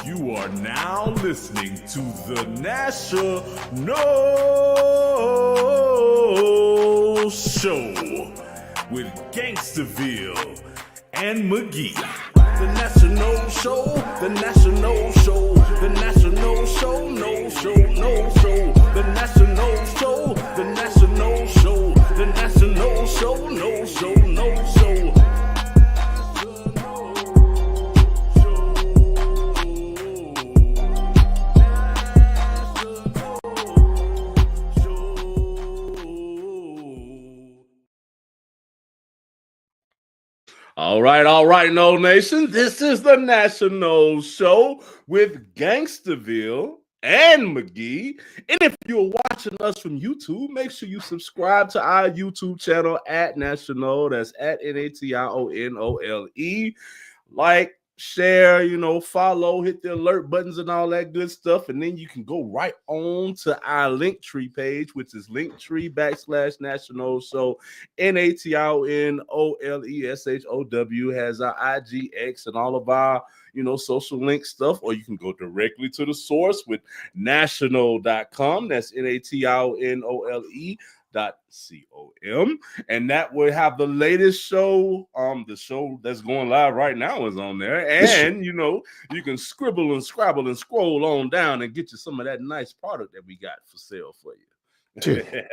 You are now listening to the National Show with Gangsterville and McGee. The National Show, the National Show, the National Show, no show, no show. The National Show, the National Show, the National Show, no show, no show. All right, No Nation. This is the National Show with Gangsterville and McGee. And if you're watching us from YouTube, make sure you subscribe to our YouTube channel at National. That's at NATIONOLE. Like, share, follow, hit the alert buttons and all that good stuff. And then you can go right on to our Linktree page, which is Linktree/National Show. NATIONOLESHOW has our IGX and all of our, social link stuff. Or you can go directly to the source with national.com. That's NATIONOLE.com, and that will have the latest show. The show that's going live right now is on there, and you can scribble and scrabble and scroll on down and get you some of that nice product that we got for sale for you. Dude,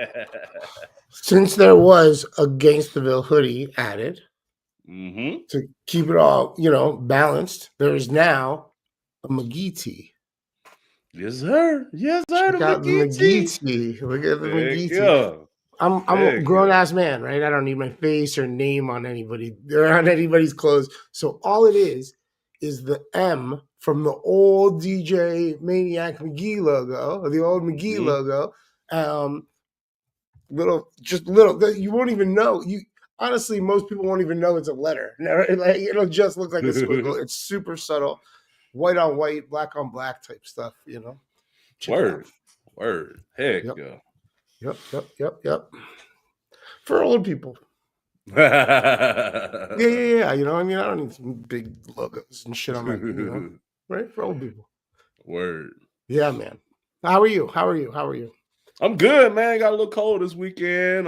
since there was a Gangsterville hoodie added to keep it all, balanced, there is now a McGee tee. Yes, sir. Yes, sir. Check out the McGee tee. Look at the McGee tee. I'm a grown-ass man, right? I don't need my face or name on anybody or on anybody's clothes. So all it is the M from the old DJ Maniac McGee logo, or the old McGee logo. Little. You won't even know. Honestly, most people won't even know it's a letter. Like, it'll just look like a squiggle. It's super subtle, white on white, black on black type stuff. Word. Heck, Yep. For old people. Yeah. I don't need some big logos and shit on my, right? For old people. Word. Yeah, man. How are you? I'm good, man. Got a little cold this weekend.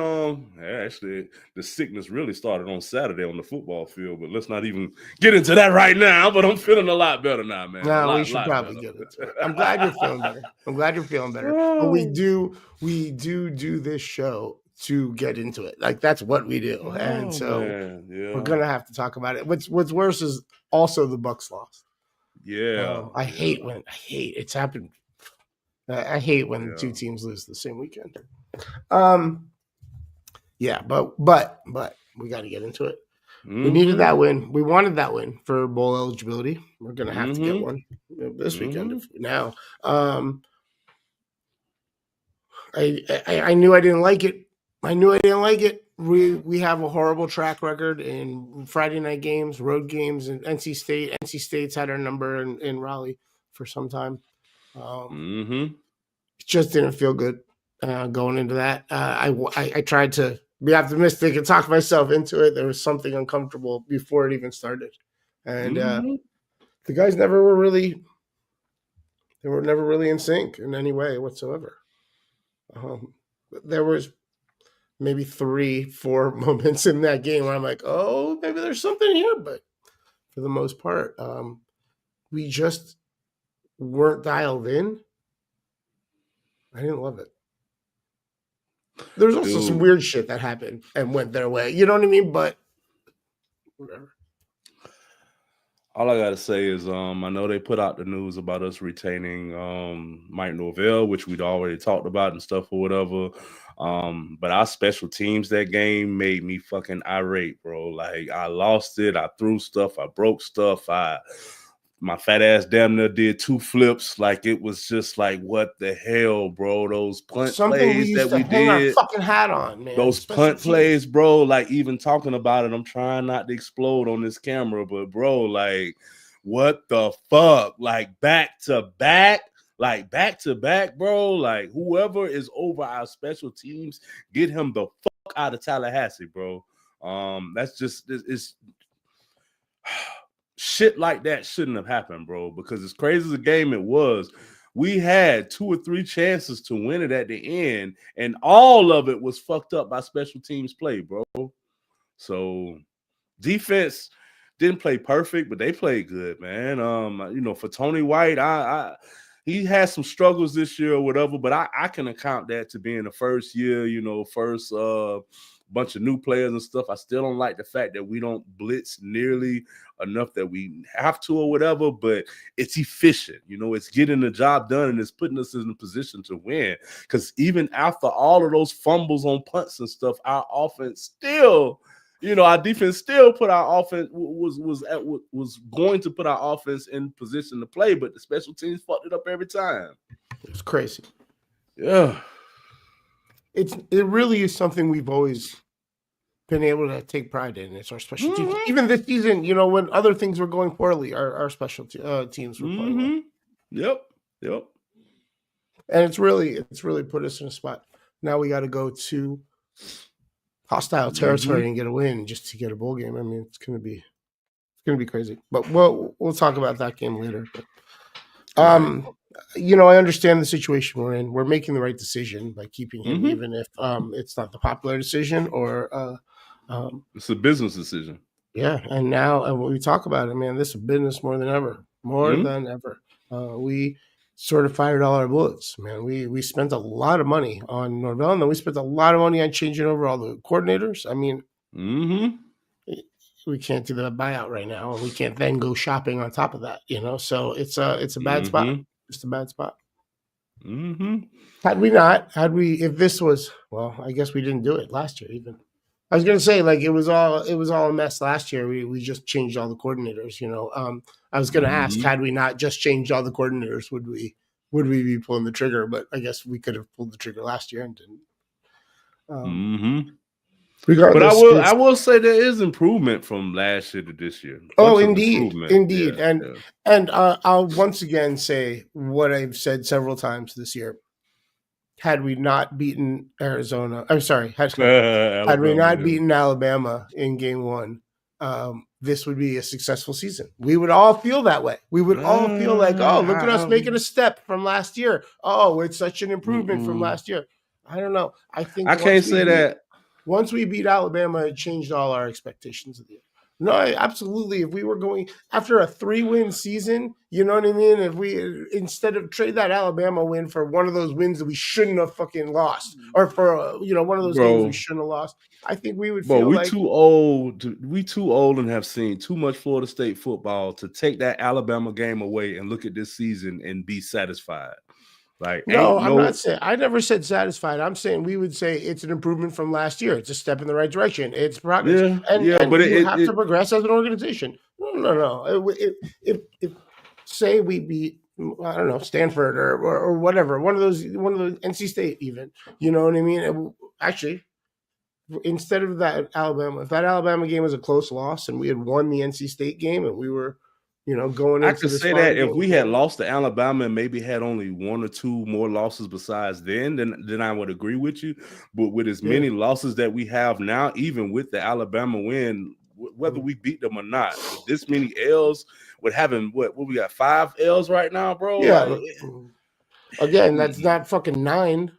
Actually, the sickness really started on Saturday on the football field, but let's not even get into that right now. But I'm feeling a lot better now, man. No, we should probably get into it. I'm glad you're feeling better. But we do this show to get into it. Like, that's what we do. And so we're gonna have to talk about it. What's worse is also the Bucs loss. Yeah. I hate it's happened. I hate when two teams lose the same weekend. Yeah, but we got to get into it. We needed that win. We wanted that win for bowl eligibility. We're gonna have to get one this weekend. Now, I knew I didn't like it. We have a horrible track record in Friday night games, road games, and NC State. NC State's had our number in Raleigh for some time. It just didn't feel good going into that. I tried to be optimistic and talk myself into it. There was something uncomfortable before it even started, and the guys never were really in sync in any way whatsoever. There was maybe 3-4 moments in that game where I'm like, oh, maybe there's something here, but for the most part, we just weren't dialed in. I didn't love it. There's also some weird shit that happened and went their way. You know what I mean? But whatever. All I gotta say is, I know they put out the news about us retaining Mike Norvell, which we'd already talked about and stuff or whatever. But our special teams that game made me fucking irate, bro. Like, I lost it. I threw stuff. I broke stuff. My fat ass damn near did 2 flips. Like, it was just like, what the hell, bro? Those punt plays that we did. Our fucking hat on, man. Those punt plays, bro. Like, even talking about it, I'm trying not to explode on this camera, but bro, like, what the fuck? Like, back to back, bro. Like, whoever is over our special teams, get him the fuck out of Tallahassee, bro. That's just it's. shit like that shouldn't have happened, bro. Because as crazy as a game it was, we had 2 or 3 chances to win it at the end, and all of it was fucked up by special teams play, bro. So defense didn't play perfect, but they played good, man. For Tony White, he has some struggles this year or whatever, but I can account that to being the first year, first bunch of new players and stuff. I still don't like the fact that we don't blitz nearly enough that we have to or whatever, but it's efficient. It's getting the job done and it's putting us in a position to win. Because even after all of those fumbles on punts and stuff, our offense still, our defense still put our offense was going to put our offense in position to play, but the special teams fucked it up every time. It's crazy. Yeah. It really is something we've always been able to take pride in. It's our special teams. Even this season, when other things were going poorly, our special teams were playing well. Yep. And it's really put us in a spot. Now we got to go to hostile territory and get a win just to get a bowl game. I mean, it's gonna be crazy. But we'll talk about that game later. But, I understand the situation we're in. We're making the right decision by keeping him, even if it's not the popular decision or it's a business decision. Yeah, and now when we talk about it, man, this is business more than ever. We sort of fired all our bullets, man. We spent a lot of money on Norvell, and then we spent a lot of money on changing over all the coordinators. I mean, we can't do the buyout right now, and we can't then go shopping on top of that, So it's a bad spot. Just a bad spot. If this was, well, I guess we didn't do it last year even. I was gonna say, like, it was all a mess last year. We just changed all the coordinators, I was gonna ask, had we not just changed all the coordinators, would we be pulling the trigger? But I guess we could have pulled the trigger last year and didn't. But I will say there is improvement from last year to this year. Oh, indeed. Yeah, and I'll once again say what I've said several times this year. Had we not beaten Arizona, I'm sorry, had we not beaten Alabama in game 1, this would be a successful season. We would all feel that way. We would all feel like, oh, look at us making a step from last year. Oh, it's such an improvement from last year. I don't know. I think I can't say that. Once we beat Alabama, it changed all our expectations of the year. No, absolutely. If we were going after a 3-win season, you know what I mean? If we, instead of trade that Alabama win for one of those wins that we shouldn't have fucking lost, or for one of those games we shouldn't have lost, I think we would feel like too old. We too old and have seen too much Florida State football to take that Alabama game away and look at this season and be satisfied. Like, I'm not saying. I never said satisfied. I'm saying we would say it's an improvement from last year. It's a step in the right direction. It's progress. But you have to progress as an organization. No. If say we beat, I don't know, Stanford or whatever, one of those NC State even. You know what I mean? Actually, instead of that Alabama, if that Alabama game was a close loss and we had won the NC State game and we were, going into I could say that if we had lost to Alabama and maybe had only 1 or 2 more losses besides then I would agree with you. But with as many losses that we have now, even with the Alabama win, whether we beat them or not, with this many L's, with having what we got 5 L's right now, bro. Yeah. Again, that's not fucking 9.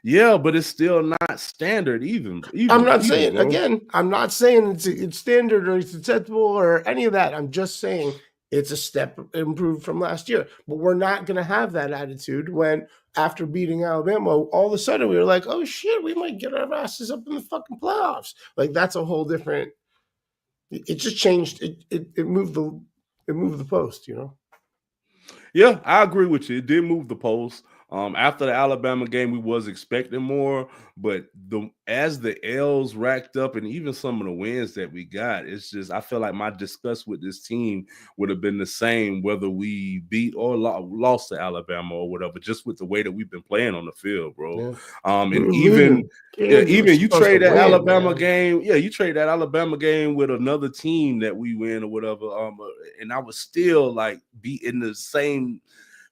Yeah, but it's still not standard even I'm not saying, bro. Again, I'm not saying it's standard or it's acceptable or any of that. I'm just saying it's a step improved from last year. But we're not going to have that attitude when after beating Alabama, all of a sudden we were like, oh shit, we might get our asses up in the fucking playoffs. Like, that's a whole different, it just changed. It moved the post, Yeah, I agree with you. It did move the post. After the Alabama game, we was expecting more, but as the L's racked up and even some of the wins that we got, it's just, I feel like my disgust with this team would have been the same whether we beat or lost to Alabama or whatever, just with the way that we've been playing on the field, bro. Yeah. And even you trade that Alabama game, you trade that Alabama game with another team that we win or whatever, and I would still like be in the same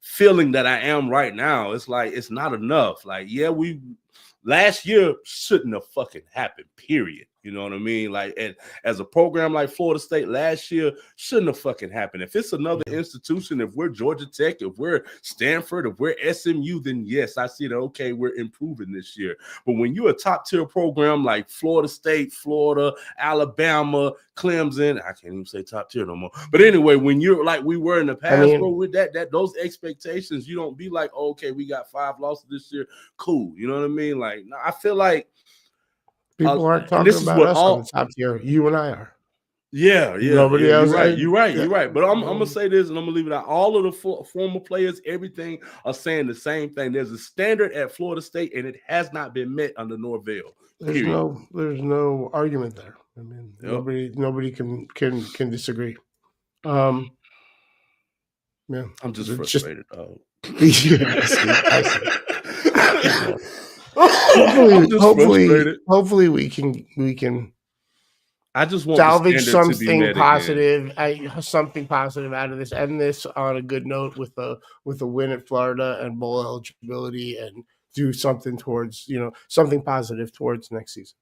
feeling that I am right now. It's like it's not enough. Like, we last year shouldn't have fucking happened, period. You know what I mean? Like, and as a program like Florida State last year, shouldn't have fucking happened. If it's another institution, if we're Georgia Tech, if we're Stanford, if we're SMU, then yes, I see that, okay, we're improving this year. But when you're a top-tier program like Florida State, Florida, Alabama, Clemson, I can't even say top-tier no more. But anyway, when you're like we were in the past, bro, with that those expectations, you don't be like, oh, okay, we got 5 losses this year. Cool. You know what I mean? Like, I feel like people aren't talking about us on the top tier. You and I are. Yeah. Nobody else. You're right. But I'm gonna say this, and I'm gonna leave it out. All of the former players, everything are saying the same thing. There's a standard at Florida State, and it has not been met under Norvell. There's no argument there. I mean, nobody can disagree. Yeah, I'm just frustrated. Hopefully we can. I just want salvage something positive, something positive out of this. End this on a good note with a win at Florida and bowl eligibility, and do something towards something positive towards next season.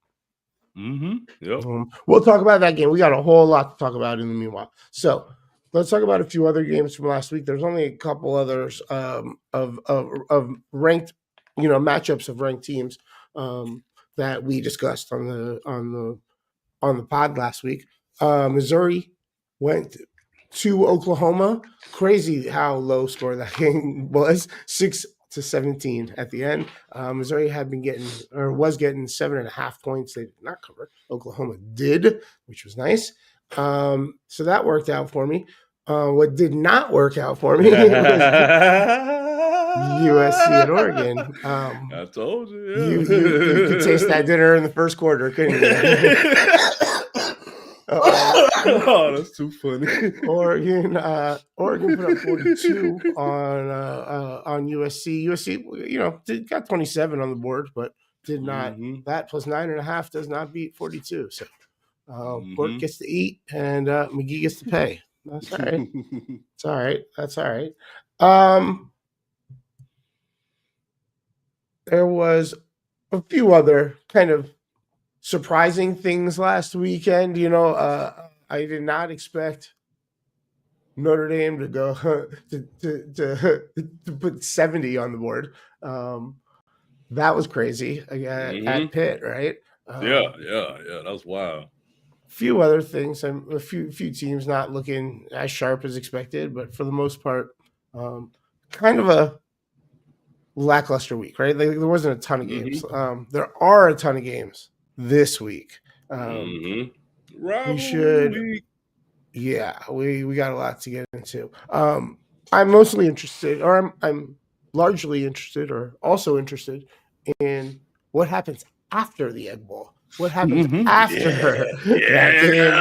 Yep. We'll talk about that game. We got a whole lot to talk about in the meanwhile. So let's talk about a few other games from last week. There's only a couple others of ranked, matchups of ranked teams that we discussed on the pod last week. Missouri went to Oklahoma. Crazy how low score that game was. 6-17 at the end. Missouri was getting 7.5 points. They did not cover. Oklahoma did, which was nice. So that worked out for me. What did not work out for me was USC and Oregon. I told you. Yeah. You could taste that dinner in the first quarter, couldn't you? Oh, that's too funny. Oregon put up 42 on USC. USC, got 27 on the board, but did not. That plus 9.5 does not beat 42. So Bork gets to eat and McGee gets to pay. That's all right. It's all right. That's all right. There was a few other kind of surprising things last weekend. I did not expect Notre Dame to go to put 70 on the board. That was crazy at Pitt, right? Yeah, that was wild. Few other things, and a few teams not looking as sharp as expected, but for the most part, kind of a lackluster week, right? There wasn't a ton of games. There are a ton of games this week. We should, we got a lot to get into. I'm mostly interested, or I'm largely interested, or also interested in what happens after the Egg Bowl. What happens after that game?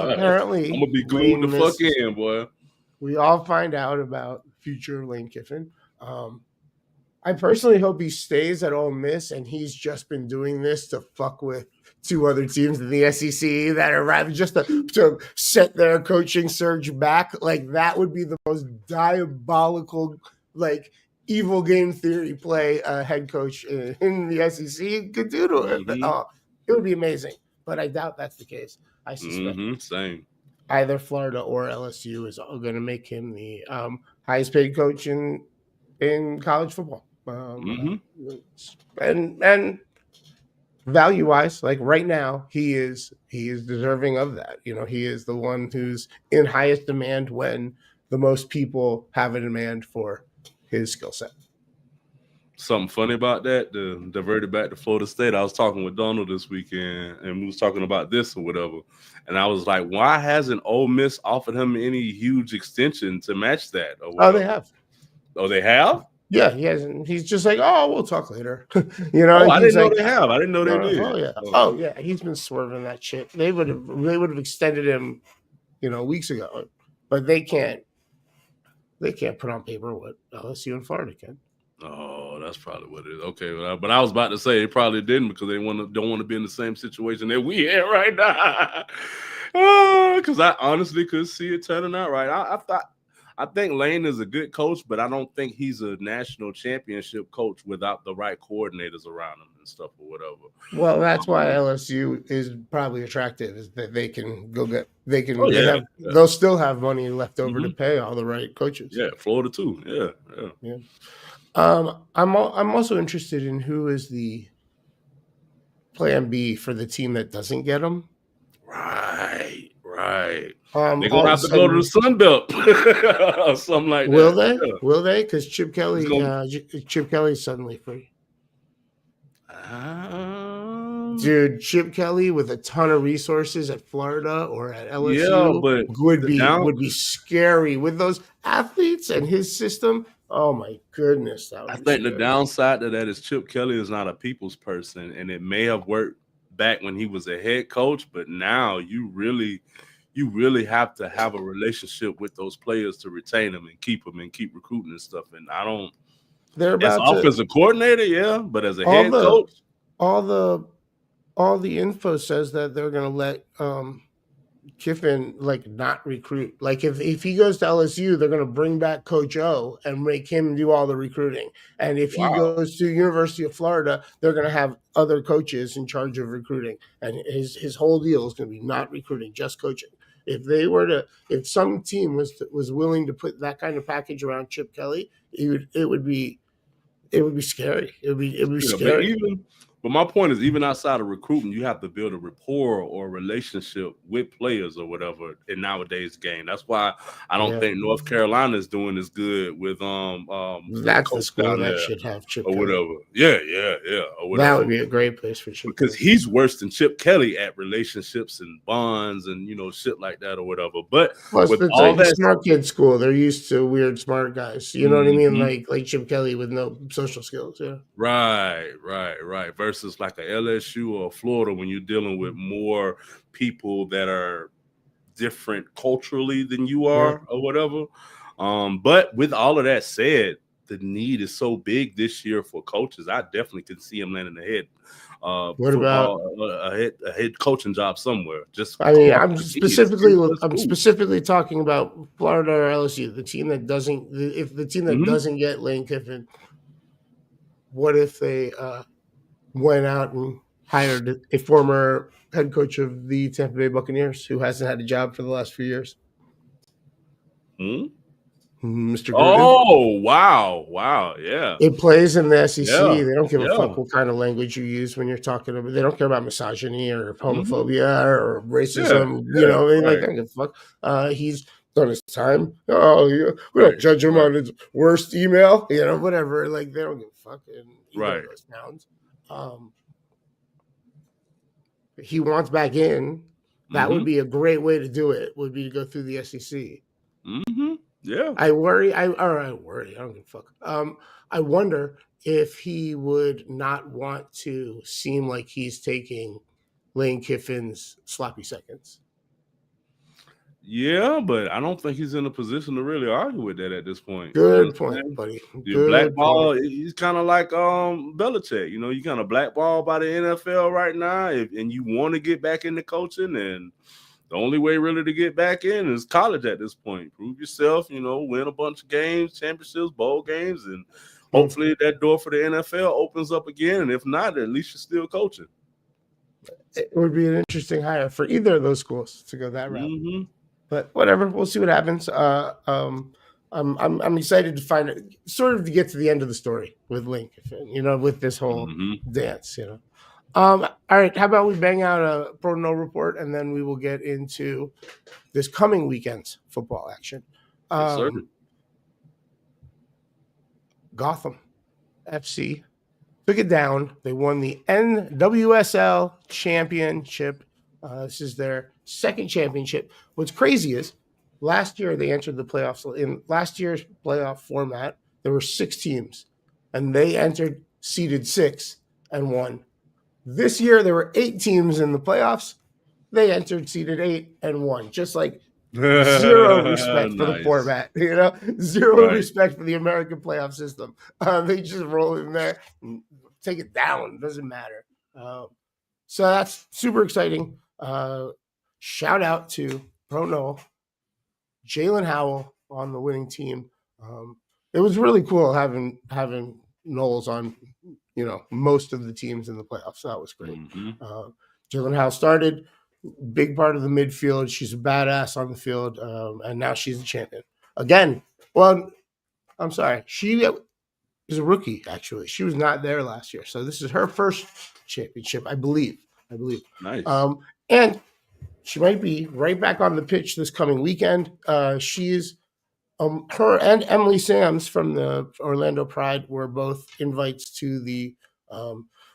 Apparently, I'm gonna be glued the fuck in, boy. We all find out about future Lane Kiffin. I personally hope he stays at Ole Miss, and he's just been doing this to fuck with 2 other teams in the SEC that are rather just to set their coaching surge back. Like, that would be the most diabolical, evil game theory play a head coach in the SEC could do to it. It would be amazing, but I doubt that's the case. I suspect same. Either Florida or LSU is going to make him the highest paid coach in college football. And value wise, right now, he is deserving of that. He is the one who's in highest demand when the most people have a demand for his skill set. Something funny about that, to divert it back to Florida State, I was talking with Donald this weekend, and we was talking about this or whatever, and I was like, why hasn't Ole Miss offered him any huge extension to match that? Oh, they have. Oh, they have? Yeah, he hasn't. He's just like, we'll talk later. I didn't know they have. I didn't know they did. Oh yeah. He's been swerving that shit. They would have extended him, weeks ago, but they can't put on paper what LSU and Florida can. Oh, that's probably what it is. Okay, but I was about to say they probably didn't because they don't want to be in the same situation that we in right now. Because I honestly could see it turning out right. I think Lane is a good coach, but I don't think he's a national championship coach without the right coordinators around him. and stuff or whatever. Well, that's why LSU is probably attractive, is that they can go get they'll still have money left over to pay all the right coaches. Yeah, Florida too. Yeah. I'm also interested in who is the plan B for the team that doesn't get them. Right. They're gonna have to go to the Sun Belt or something like that. Yeah. Will they? Because Chip Kelly's suddenly free. Dude, Chip Kelly with a ton of resources at Florida or at LSU would be scary with those athletes and his system. Oh my goodness! I think the downside to that is Chip Kelly is not a people's person, and it may have worked back when he was a head coach, but now you really have to have a relationship with those players to retain them and keep recruiting and stuff. And I don't. They're about as offensive coordinator, but as a head coach, all the info says that they're going to let Kiffin not recruit. Like if he goes to LSU, they're going to bring back Coach O and make him do all the recruiting. And if he goes to University of Florida, they're going to have other coaches in charge of recruiting. And his whole deal is going to be not recruiting, just coaching. If some team was willing to put that kind of package around Chip Kelly, it would be scary. It would be scary. But my point is, even outside of recruiting, you have to build a rapport or a relationship with players or whatever in nowadays game. That's why I don't think North Carolina is doing as good with that's the school that should have Chip or Kelly. Whatever. Yeah. Or whatever. That would be a great place for Chip because Kelly. He's worse than Chip Kelly at relationships and bonds and shit like that or whatever. But plus, with all that smart kid school, they're used to weird smart guys. You know what I mean? Like Chip Kelly with no social skills. Yeah. Right. Versus like a LSU or Florida, when you're dealing with more people that are different culturally than you are or whatever. But with all of that said, the need is so big this year for coaches. I definitely can see him landing ahead. What about a head coaching job somewhere? I'm specifically talking about Florida or LSU, the team that doesn't. If the team that doesn't get Lane Kiffin, what if they went out and hired a former head coach of the Tampa Bay Buccaneers who hasn't had a job for the last few years? Mr. Gruden. Oh, wow. Yeah. It plays in the SEC. Yeah. They don't give a fuck what kind of language you use when you're talking about. They don't care about misogyny or homophobia or racism. They don't give a fuck. He's done his time. We don't judge him on his worst email. Whatever. They don't give a fuck. Right. Those towns. He wants back in. That would be a great way to do it. Would be to go through the SEC. Yeah. I worry. I don't give a fuck. I wonder if he would not want to seem like he's taking Lane Kiffin's sloppy seconds. Yeah, but I don't think he's in a position to really argue with that at this point. Good point, buddy. Your blackball, he's kind of like Belichick. You kind of blackballed by the NFL right now, and you want to get back into coaching, and the only way really to get back in is college at this point. Prove yourself, win a bunch of games, championships, bowl games, and hopefully that door for the NFL opens up again. And if not, at least you're still coaching. It would be an interesting hire for either of those schools to go that route. But whatever, we'll see what happens. I'm excited to find it, sort of to get to the end of the story with Lane Kiffin, with this whole dance, All right, how about we bang out a Pro No report, and then we will get into this coming weekend's football action. Yes, Gotham FC took it down. They won the NWSL championship. This is their second championship. What's crazy is last year they entered the playoffs. In last year's playoff format, there were 6 teams, and they entered seeded 6 and won. This year, there were 8 teams in the playoffs. They entered seeded 8 and won. Just like zero respect for the format, zero respect for the American playoff system. They just roll in there and take it down. Doesn't matter. So that's super exciting. Shout out to Pro No, Jalen Howell on the winning team. It was really cool having Knowles on most of the teams in the playoffs. So that was great. Jalen Howe started, big part of the midfield. She's a badass on the field, and now she's a champion again. Well, I'm sorry, she is a rookie. Actually, she was not there last year, so this is her first championship, I believe. Nice. And she might be right back on the pitch this coming weekend. She's her and Emily Sams from the Orlando Pride were both invites to the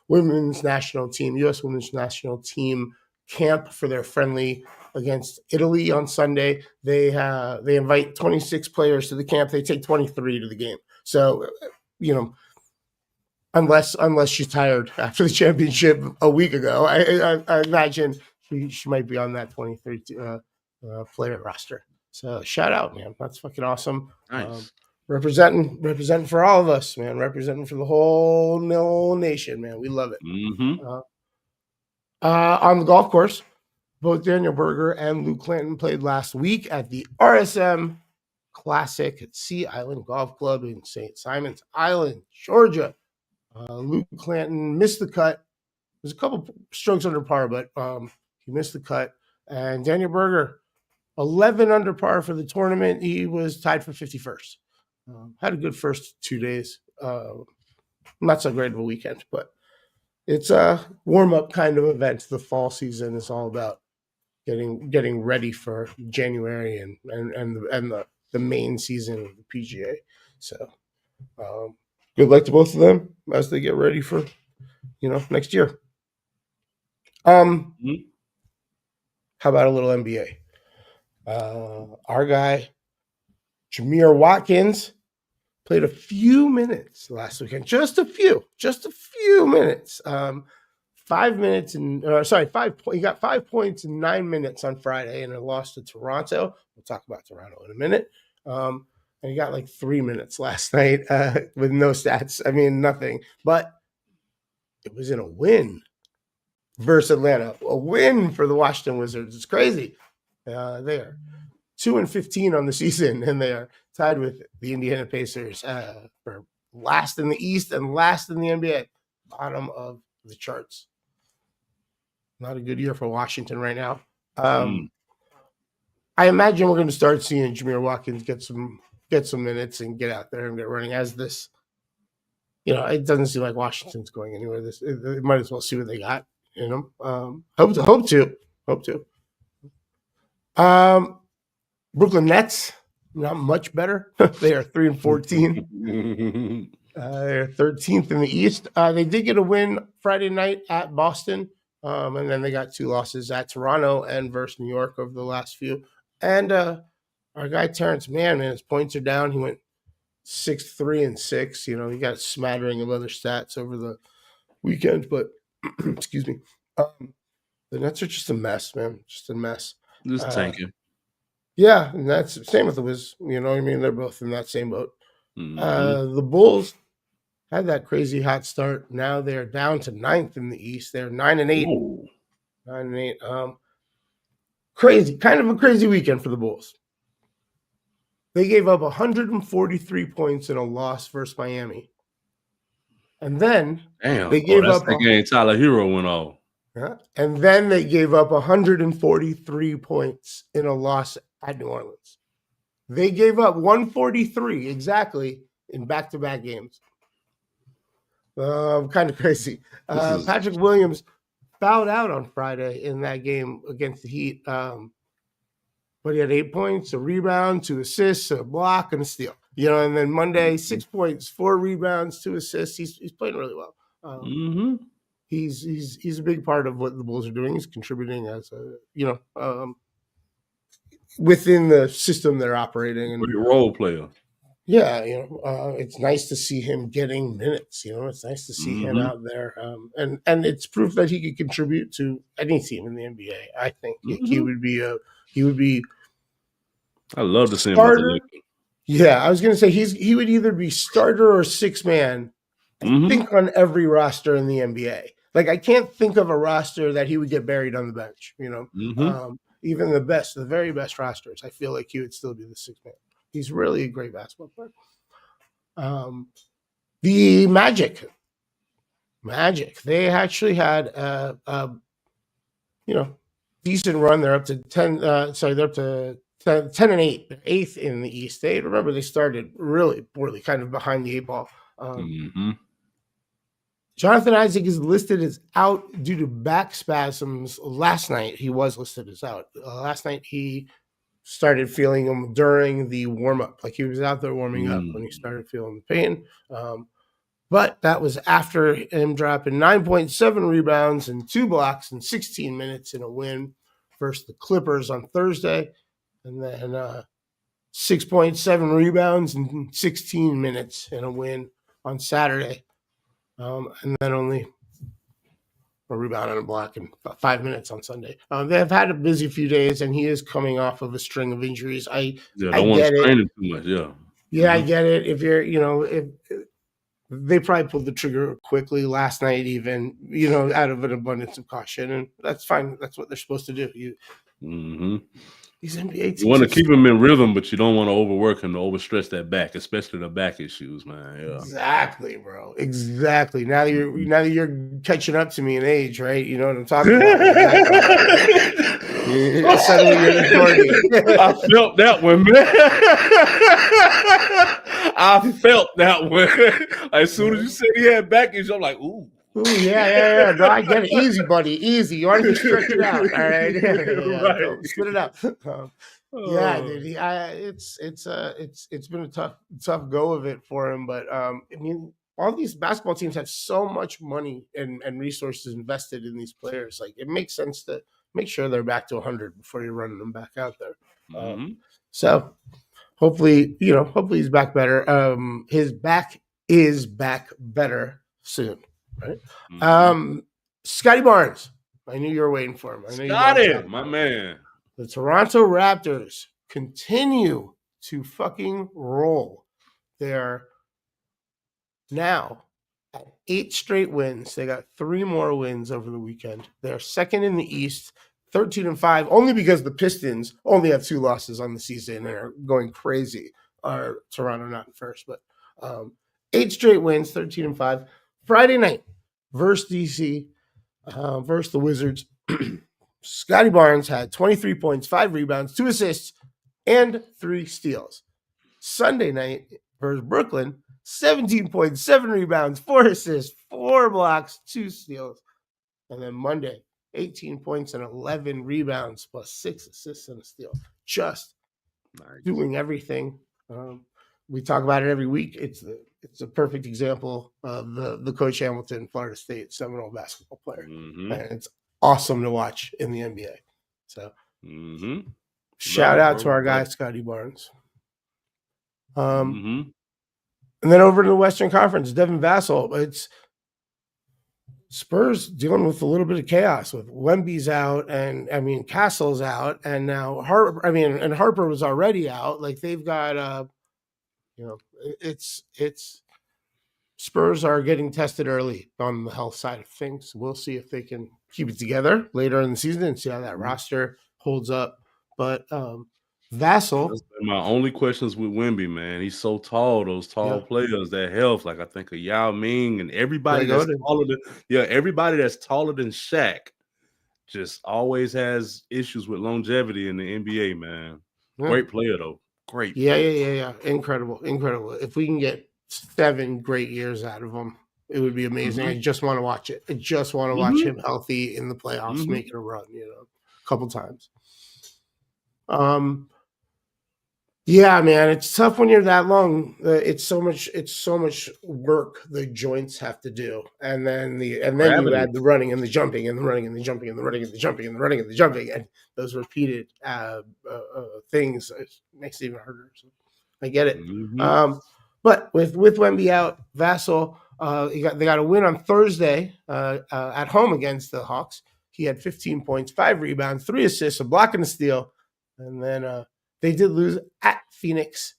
women's national team, U.S. women's national team camp for their friendly against Italy on Sunday. They invite 26 players to the camp. They take 23 to the game. So, unless she's tired after the championship a week ago, I imagine she might be on that 23 player roster. So shout out, man. That's fucking awesome. Nice. Representing for all of us, man. Representing for the whole nation, man. We love it. On the golf course, both Daniel Berger and Luke Clanton played last week at the RSM Classic at Sea Island Golf Club in St. Simons Island, Georgia. Luke Clanton missed the cut. There's a couple strokes under par, but he missed the cut. And Daniel Berger, 11 under par for the tournament. He was tied for 51st. Had a good first 2 days. Not so great of a weekend, but it's a warm-up kind of event. The fall season is all about getting ready for January and the main season of the PGA. So good luck to both of them as they get ready for next year. How about a little NBA? Our guy Jamir Watkins played a few minutes last weekend, just a few minutes. 5 minutes and he got 5 points in 9 minutes on Friday, and a loss to Toronto. We'll talk about Toronto in a minute. And he got like 3 minutes last night with no stats. I mean, nothing. But it was in a win versus Atlanta. A win for the Washington Wizards. It's crazy. They are 2-15 on the season, and they are tied with the Indiana Pacers for last in the East and last in the NBA, bottom of the charts. Not a good year for Washington right now. I imagine we're going to start seeing Jamir Watkins get some minutes and get out there and get running as this. It doesn't seem like Washington's going anywhere. They might as well see what they got. Hope to. Brooklyn Nets, not much better. They are 3-14. They're 13th in the East. They did get a win Friday night at Boston, and then they got 2 losses at Toronto and versus New York over the last few. And our guy Terrence Mann, his points are down. He went 6-3-6. He got a smattering of other stats over the weekend, but excuse me. The Nets are just a mess, man. Just a mess. Just tanking. Yeah, and that's the same with the Wiz. You know what I mean? They're both in that same boat. The Bulls had that crazy hot start. Now they're down to 9th in the East. They're 9-8. Ooh. 9-8. Crazy, kind of a crazy weekend for the Bulls. They gave up 143 points in a loss versus Miami. And then they gave up that game Tyler Hero went off. And then they gave up 143 points in a loss at New Orleans. They gave up 143 exactly in back-to-back games. Kind of crazy. Patrick Williams fouled out on Friday in that game against the Heat. But he had 8 points, a rebound, 2 assists, a block, and a steal. And then Monday, 6 points, 4 rebounds, 2 assists. He's playing really well. He's a big part of what the Bulls are doing. He's contributing as within the system they're operating. And a role player. Yeah, it's nice to see him getting minutes. It's nice to see him out there, and it's proof that he could contribute to any team in the NBA. I think he would be. I love to see him. Yeah, I was going to say he would either be starter or 6-man. I think on every roster in the NBA. Like I can't think of a roster that he would get buried on the bench. Even the very best rosters, I feel like he would still be the 6-man. He's really a great basketball player. The Magic Magic. They actually had decent run. They're up to 10. They're up to 10-8, 8th in the East. They started really poorly, kind of behind the 8 ball. Jonathan Isaac is listed as out due to back spasms. Last night he was listed as out. Last night he started feeling them during the warm up, like he was out there warming up when he started feeling the pain. But that was after him dropping 9.7 rebounds and 2 blocks in 16 minutes in a win versus the Clippers on Thursday. And then 6.7 rebounds in 16 minutes in a win on Saturday. And then only a rebound and a block in 5 minutes on Sunday. They've had a busy few days, and he is coming off of a string of injuries. I get it. Too much, yeah. Yeah, I get it. If you're, if they probably pulled the trigger quickly last night, even, out of an abundance of caution, and that's fine. That's what they're supposed to do. These NBA teams, you want to keep him in rhythm, but you don't want to overwork him to overstress that back, especially the back issues, man. Yeah. Exactly, bro. Exactly. Now that you're catching up to me in age, right? You know what I'm talking about. Suddenly you're recording. I felt that one, man. I felt that one. As soon as you said he had back issues, I'm like, ooh. Ooh, yeah. No, I get it. Easy, buddy. Easy. You want to stretch it out, all right? Right. Spit it out. Yeah, dude. It's been a tough go of it for him, but I mean, all these basketball teams have so much money and resources invested in these players. Like, it makes sense to make sure they're back to 100 before you're running them back out there. So hopefully he's back better. His back is back better soon. Right. Scottie Barnes. I knew you were waiting for him. Scottie, my man. The Toronto Raptors continue to fucking roll. They're now at 8 straight wins. They got 3 more wins over the weekend. They're second in the East, 13-5, only because the Pistons only have 2 losses on the season and are going crazy. Toronto not in first, but 8 straight wins, 13-5. Friday night versus DC, versus the Wizards. Scottie Barnes had 23 points, 5 rebounds, 2 assists, and 3 steals. Sunday night versus Brooklyn, 17 points, 7 rebounds, 4 assists, 4 blocks, 2 steals. And then Monday, 18 points and 11 rebounds plus 6 assists and a steal. Just doing everything. We talk about it every week. It's a perfect example of the Coach Hamilton, Florida State Seminole basketball player. And it's awesome to watch in the NBA. So shout out to our guy, Scottie Barnes. And then over to the Western Conference, Devin Vassell. It's Spurs dealing with a little bit of chaos with Wemby's out, and I mean Castle's out, and now Harper was already out. Like, they've got it's Spurs are getting tested early on the health side of things. We'll see if they can keep it together later in the season and see how that roster holds up. But Vassell. My only questions with Wemby, man. He's so tall. Those tall players, that health. Like, I think of Yao Ming and everybody that's taller than Shaq just always has issues with longevity in the NBA, man. Great player though. Great. Yeah. Incredible. If we can get 7 great years out of him, it would be amazing. I just want to watch it. I just want to watch him healthy in the playoffs, making a run, a couple times. Yeah, man, it's tough when you're that long. It's so much work the joints have to do, and then you add the running and the jumping and the running and the jumping and the running and the jumping and the running and the jumping, and those repeated things, it makes it even harder. So I get it. But with Wemby out, Vassell, they got a win on Thursday at home against the Hawks. He had 15 points, 5 rebounds, 3 assists, a block and a steal, and then they did lose at Phoenix.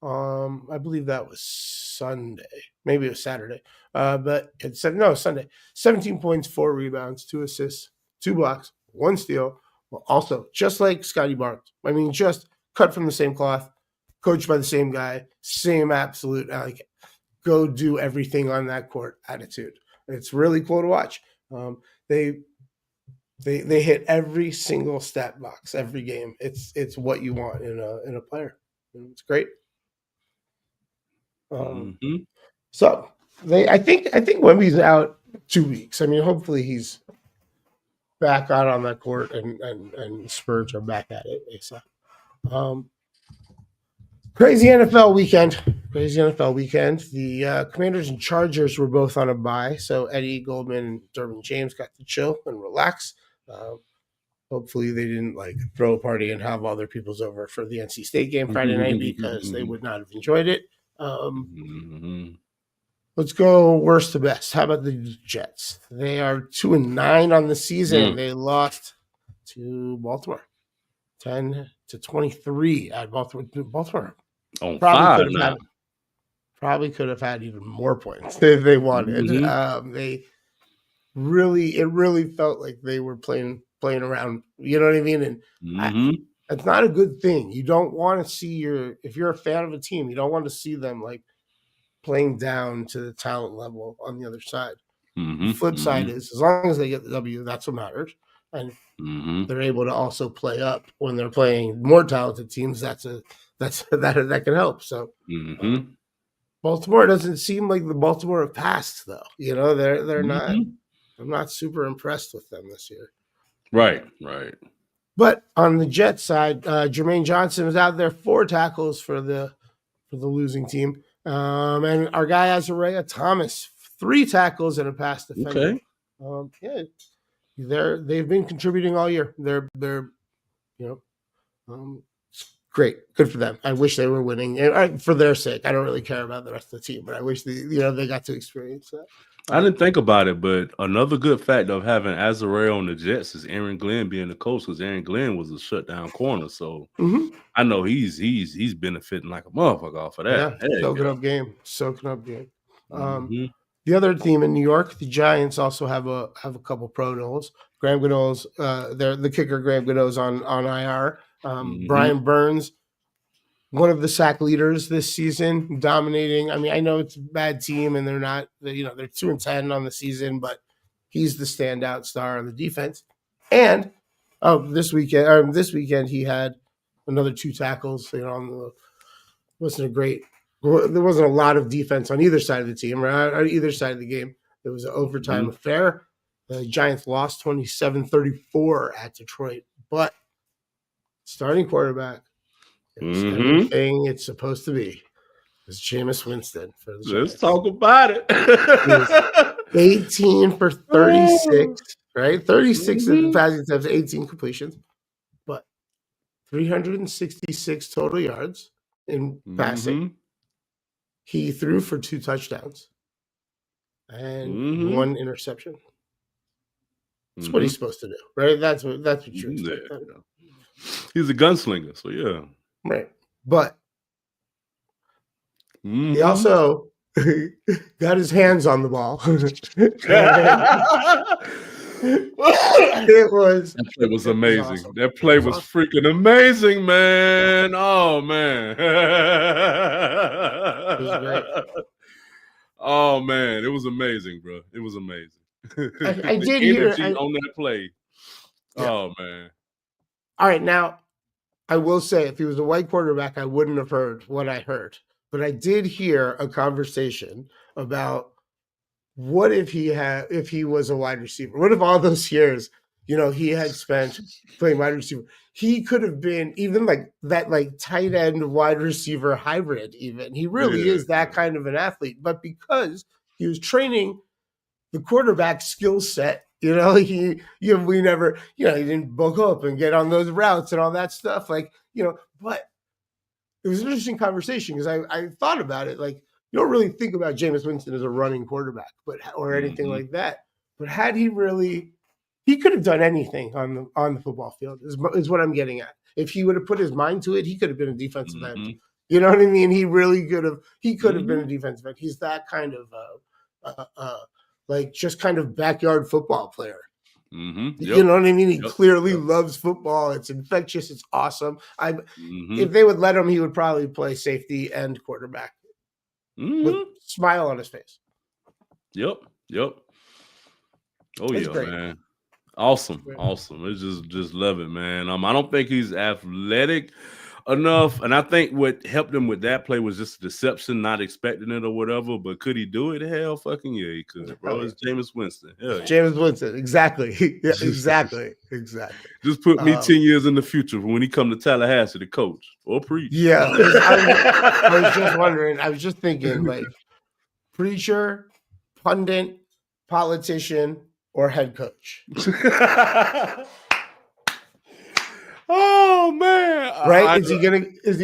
I believe that was Sunday. Maybe it was Saturday. But it said Sunday. 17 points, 4 rebounds, 2 assists, 2 blocks, 1 steal. Well, also, just like Scottie Barnes. I mean, just cut from the same cloth, coached by the same guy, same absolute, go do everything on that court attitude. It's really cool to watch. They hit every single stat box every game. It's what you want in a player. It's great. So I think Wemby's out 2 weeks. I mean, hopefully he's back out on that court and Spurs are back at it ASAP. Crazy NFL weekend. The Commanders and Chargers were both on a bye, so Eddie Goldman and Derwin James got to chill and relax. Hopefully they didn't throw a party and have other people's over for the NC State game Friday night because they would not have enjoyed it. Let's go worst to best. How about the Jets? They are 2-9 on the season. They lost to Baltimore, 10-23 at Baltimore. Probably could have had even more points if they wanted. It really felt like they were playing around. You know what I mean? And it's not a good thing. You don't want to see if you're a fan of a team, you don't want to see them playing down to the talent level on the other side. The flip side is, as long as they get the W, that's what matters. And they're able to also play up when they're playing more talented teams. That can help. So Baltimore doesn't seem like the Baltimore of past, though. You know, they're not. I'm not super impressed with them this year. Right. But on the Jets side, Jermaine Johnson was out there 4 tackles for the losing team. And our guy Azariah Thomas, 3 tackles and a pass defender. Okay. They've been contributing all year. They're great. Good for them. I wish they were winning, and for their sake. I don't really care about the rest of the team, but I wish they got to experience that. I didn't think about it, but another good fact of having Azariah on the Jets is Aaron Glenn being the coach, because Aaron Glenn was a shutdown corner. So I know he's benefiting like a motherfucker off of that. Yeah, soaking up game. The other team in New York, the Giants, also have a couple pro noles. Graham Gano's, the kicker Graham Gano's on IR. Brian Burns, one of the sack leaders this season, dominating. I mean, I know it's a bad team and they're not, they're 2-10 on the season, but he's the standout star on the defense. And this weekend he had another 2 tackles. Wasn't there wasn't a lot of defense on either side of the team, right? On either side of the game. It was an overtime affair. The Giants lost 27-34 at Detroit, but starting quarterback, everything it's supposed to be. It's Jameis Winston for the Giants. Let's talk about it. 18 for 36, right? 36 in passing attempts, 18 completions, but 366 total yards in passing. He threw for 2 touchdowns and 1 interception. That's what he's supposed to do, right? That's what you're expecting. He's a gunslinger, so yeah. Right. But he also got his hands on the ball. That play was amazing. Awesome. That play was freaking amazing, man. Oh man. It was great. Oh man, it was amazing, bro. It was amazing. I did hear on that play. Yeah. Oh man. All right, now I will say, if he was a white quarterback, I wouldn't have heard what I heard. But I did hear a conversation about what if he was a wide receiver? What if all those years, he had spent playing wide receiver? He could have been even that tight end wide receiver hybrid. Even he really is that kind of an athlete. But because he was training the quarterback skill set, he didn't bulk up and get on those routes and all that stuff. But it was an interesting conversation because I thought about it. You don't really think about Jameis Winston as a running quarterback, or anything like that. But had he really, he could have done anything on the football field. Is what I'm getting at. If he would have put his mind to it, he could have been a defensive end. You know what I mean? He really could have. He could have been a defensive end. He's that kind of just kind of backyard football player. Yep. You know what I mean? He clearly loves football. It's infectious. It's awesome. If they would let him, he would probably play safety and quarterback with a smile on his face. Yep. Oh It's yeah, great. man. Awesome. It's just love it, man. I don't think he's athletic enough, and I think what helped him with that play was just deception, not expecting it or whatever. But could he do it? Hell, fucking yeah, he could, bro. It's Jameis Winston. Hell yeah. Jameis Winston, exactly. Yeah, exactly. Just put me 10 years in the future when he come to Tallahassee to coach or preach. Yeah, I was just wondering. I was just thinking, like, preacher, pundit, politician, or head coach. Oh man! Right? Is he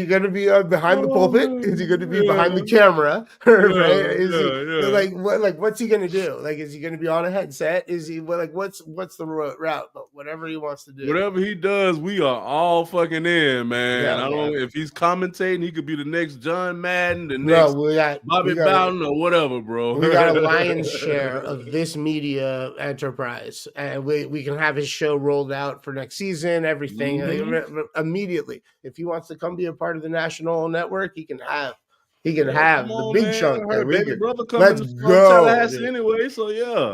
gonna be behind the pulpit? Is he gonna be behind the camera? Right? What's he gonna do? Like, is he gonna be on a headset? Is he what's the route? But whatever he wants to do, whatever he does, we are all fucking in, man. Yeah, I don't. If he's commentating, he could be the next John Madden, the no, next Bobby Bowden, or whatever, bro. We got a lion's share of this media enterprise, and we can have his show rolled out for next season. Everything immediately. If he wants to come be a part of the national network, he can have the big chunk. Baby brother let's go anyway. So yeah,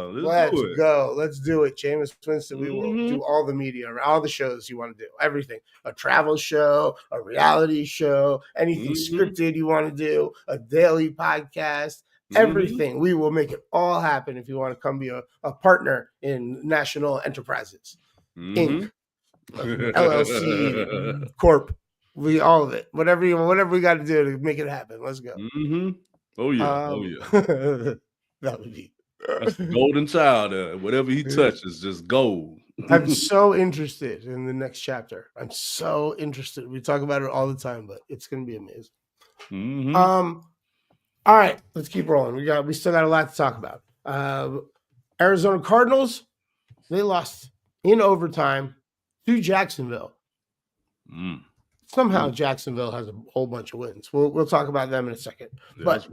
let's do it. Jameis Winston. We will do all the media, all the shows you want to do, everything. A travel show, a reality show, anything scripted you want to do, a daily podcast. Everything. We will make it all happen if you want to come be a partner in National Enterprises Inc. LLC Corp. All of it. Whatever we got to do to make it happen. Let's go. Oh yeah. That would be. That's the golden child. Whatever he touches, just gold. I'm so interested in the next chapter. I'm so interested. We talk about it all the time, but it's going to be amazing. All right, let's keep rolling. We still got a lot to talk about. Arizona Cardinals, they lost in overtime to Jacksonville. Somehow Jacksonville has a whole bunch of wins. We'll talk about them in a second. Yeah, but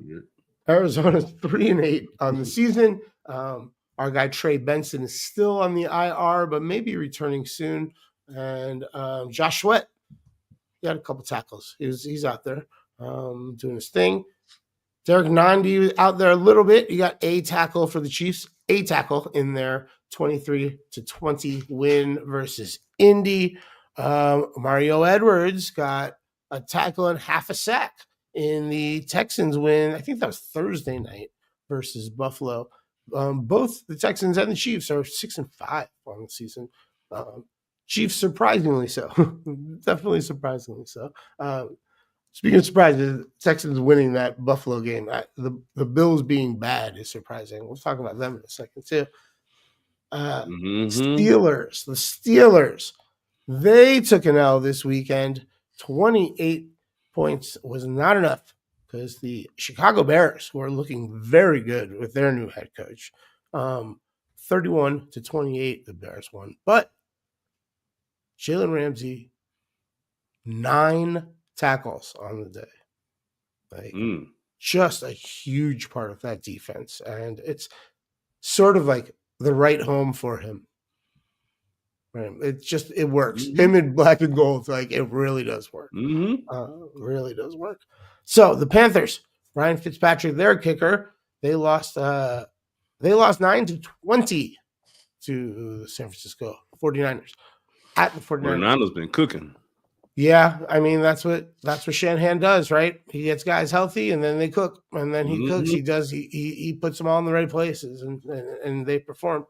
Arizona's 3-8 on the season. Our guy Trey Benson is still on the IR, but maybe returning soon. And Josh Sweat, he had a couple tackles. He's out there doing his thing. Derek Nandi out there a little bit. You got a tackle for the Chiefs, a tackle in their 23-20 win versus Indy. Mario Edwards got a tackle and half a sack in the Texans win. I think that was Thursday night versus Buffalo. Both the Texans and the Chiefs are 6-5 on the season. Chiefs surprisingly so. Definitely surprisingly so. Speaking of surprises, Texans winning that Buffalo game. The Bills being bad is surprising. We'll talk about them in a second too. Steelers. The Steelers. They took an L this weekend. 28 points was not enough because the Chicago Bears, who are looking very good with their new head coach, 31-28, the Bears won. But Jalen Ramsey, 9 tackles on the day. Just a huge part of that defense. And it's sort of like the right home for him. Right. It works. Him in black and gold, like it really does work. Really does work. So the Panthers, Ryan Fitzpatrick, their kicker, they lost 9-20 to the San Francisco 49ers. At the 49ers been cooking. Yeah, I mean that's what Shanahan does, right? He gets guys healthy and then they cook, and then he cooks. He puts them all in the right places, and they perform.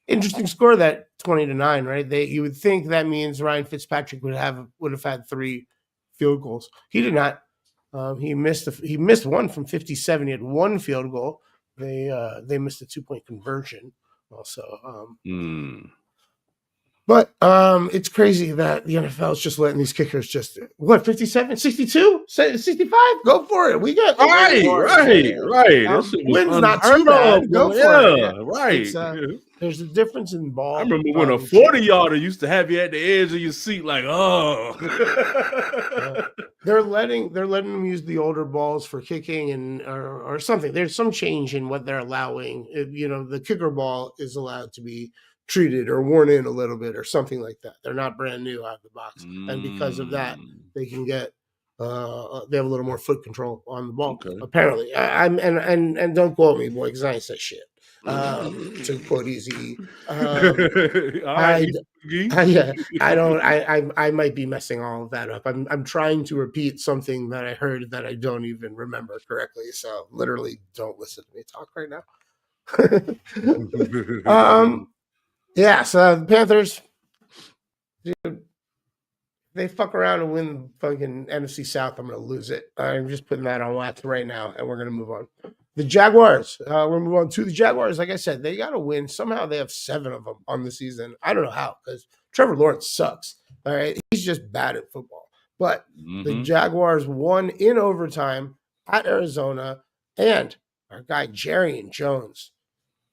Interesting score, that 20-9, right? You would think that means Ryan Fitzpatrick would have had 3 field goals. He did not. He missed one from 57. He had 1 field goal. They missed a 2-point conversion also. But it's crazy that the NFL is just letting these kickers 57, 62, 65? Go for it. We got right. Wins not too bad. Go for it. Right. There's a difference in ball. I remember when a 40-yarder used to have you at the edge of your seat, like, They're letting them use the older balls for kicking and or something. There's some change in what they're allowing. The kicker ball is allowed to be treated or worn in a little bit or something like that. They're not brand new out of the box, and because of that, they can get they have a little more foot control on the ball. Apparently, and don't quote me, boy, because I ain't said shit. To quote Easy. All right, I might be messing all of that up. I'm trying to repeat something that I heard that I don't even remember correctly. So literally, don't listen to me talk right now. Yeah. So the Panthers, dude, they fuck around and win the fucking NFC South, I'm gonna lose it. I'm just putting that on wax right now, and we're gonna move on. The Jaguars. We're moving on to the Jaguars. Like I said, they got to win. Somehow they have 7 of them on the season. I don't know how, because Trevor Lawrence sucks. All right, he's just bad at football. But the Jaguars won in overtime at Arizona, and our guy Jarrian Jones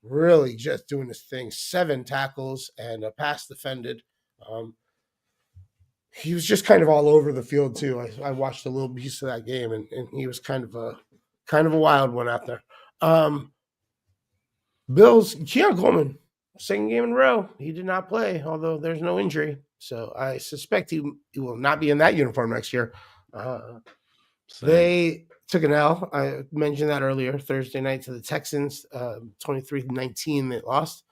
really just doing his thing. 7 tackles and a pass defended. He was just kind of all over the field too. I watched a little piece of that game, and he was kind of a wild one out there. Bills, Keon Coleman, second game in a row. He did not play, although there's no injury. So I suspect he will not be in that uniform next year. They took an L. I mentioned that earlier, Thursday night to the Texans, 23-19 they lost.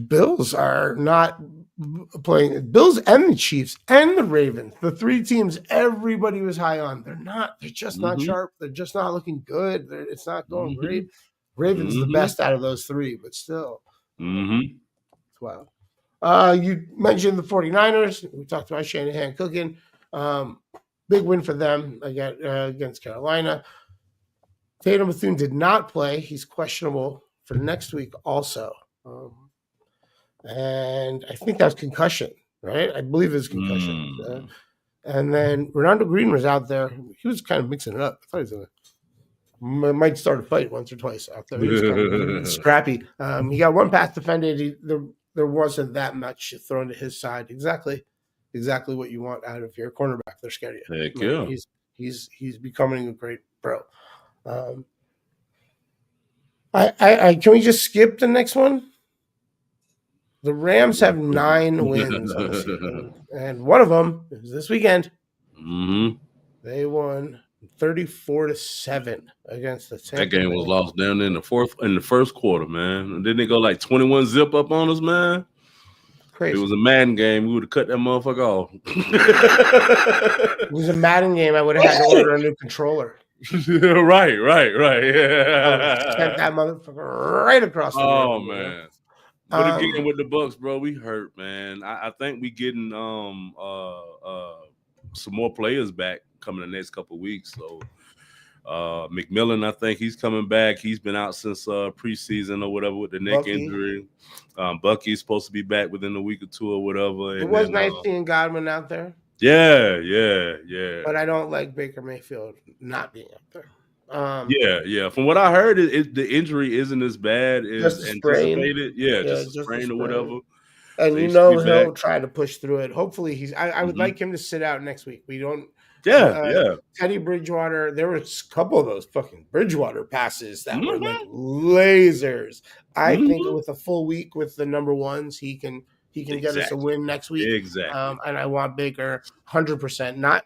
Bills are not playing. Bills and the Chiefs and the Ravens, the 3 teams everybody was high on. They're just not sharp. They're just not looking good. It's not going great. Ravens the best out of those 3, but still. Wow. You mentioned the 49ers. We talked about Shanahan cooking. Big win for them against Carolina. Tatum Bethune did not play. He's questionable for next week also. And I think that's concussion, right? I believe it's concussion. And then Ronaldo Green was out there. He was kind of mixing it up. I thought he was might start a fight once or twice out there. He was kind of scrappy. He got 1 pass defended. There wasn't that much thrown to his side. Exactly what you want out of your cornerback. They're scared of you. Heck yeah. He's becoming a great pro. Can we just skip the next one? The Rams have 9 wins on the season, and one of them is this weekend. They won 34-7 against the Tampa That game Bay. was lost down in the first quarter, man. And then they go like 21 zip up on us, man. Crazy. It was a Madden game. We would have cut that motherfucker off. It was a Madden game. I would have had to order a new controller. Right. Yeah. Sent that motherfucker right across the room. Oh man. But again, with the Bucks, bro, we hurt, man. I think we getting some more players back coming the next couple of weeks. So McMillan, I think he's coming back. He's been out since preseason or whatever with the neck injury. Bucky's supposed to be back within a week or 2 or whatever. It was nice seeing Godwin out there. Yeah. But I don't like Baker Mayfield not being out there. Yeah. From what I heard, the injury isn't as bad as anticipated. Just a sprain or whatever. And so he'll try to push through it. Hopefully, I would like him to sit out next week. We don't. Yeah. Teddy Bridgewater. There was a couple of those fucking Bridgewater passes that were like lasers. I think with a full week with the number ones, he can get us a win next week. Exactly. And I want Baker 100%, not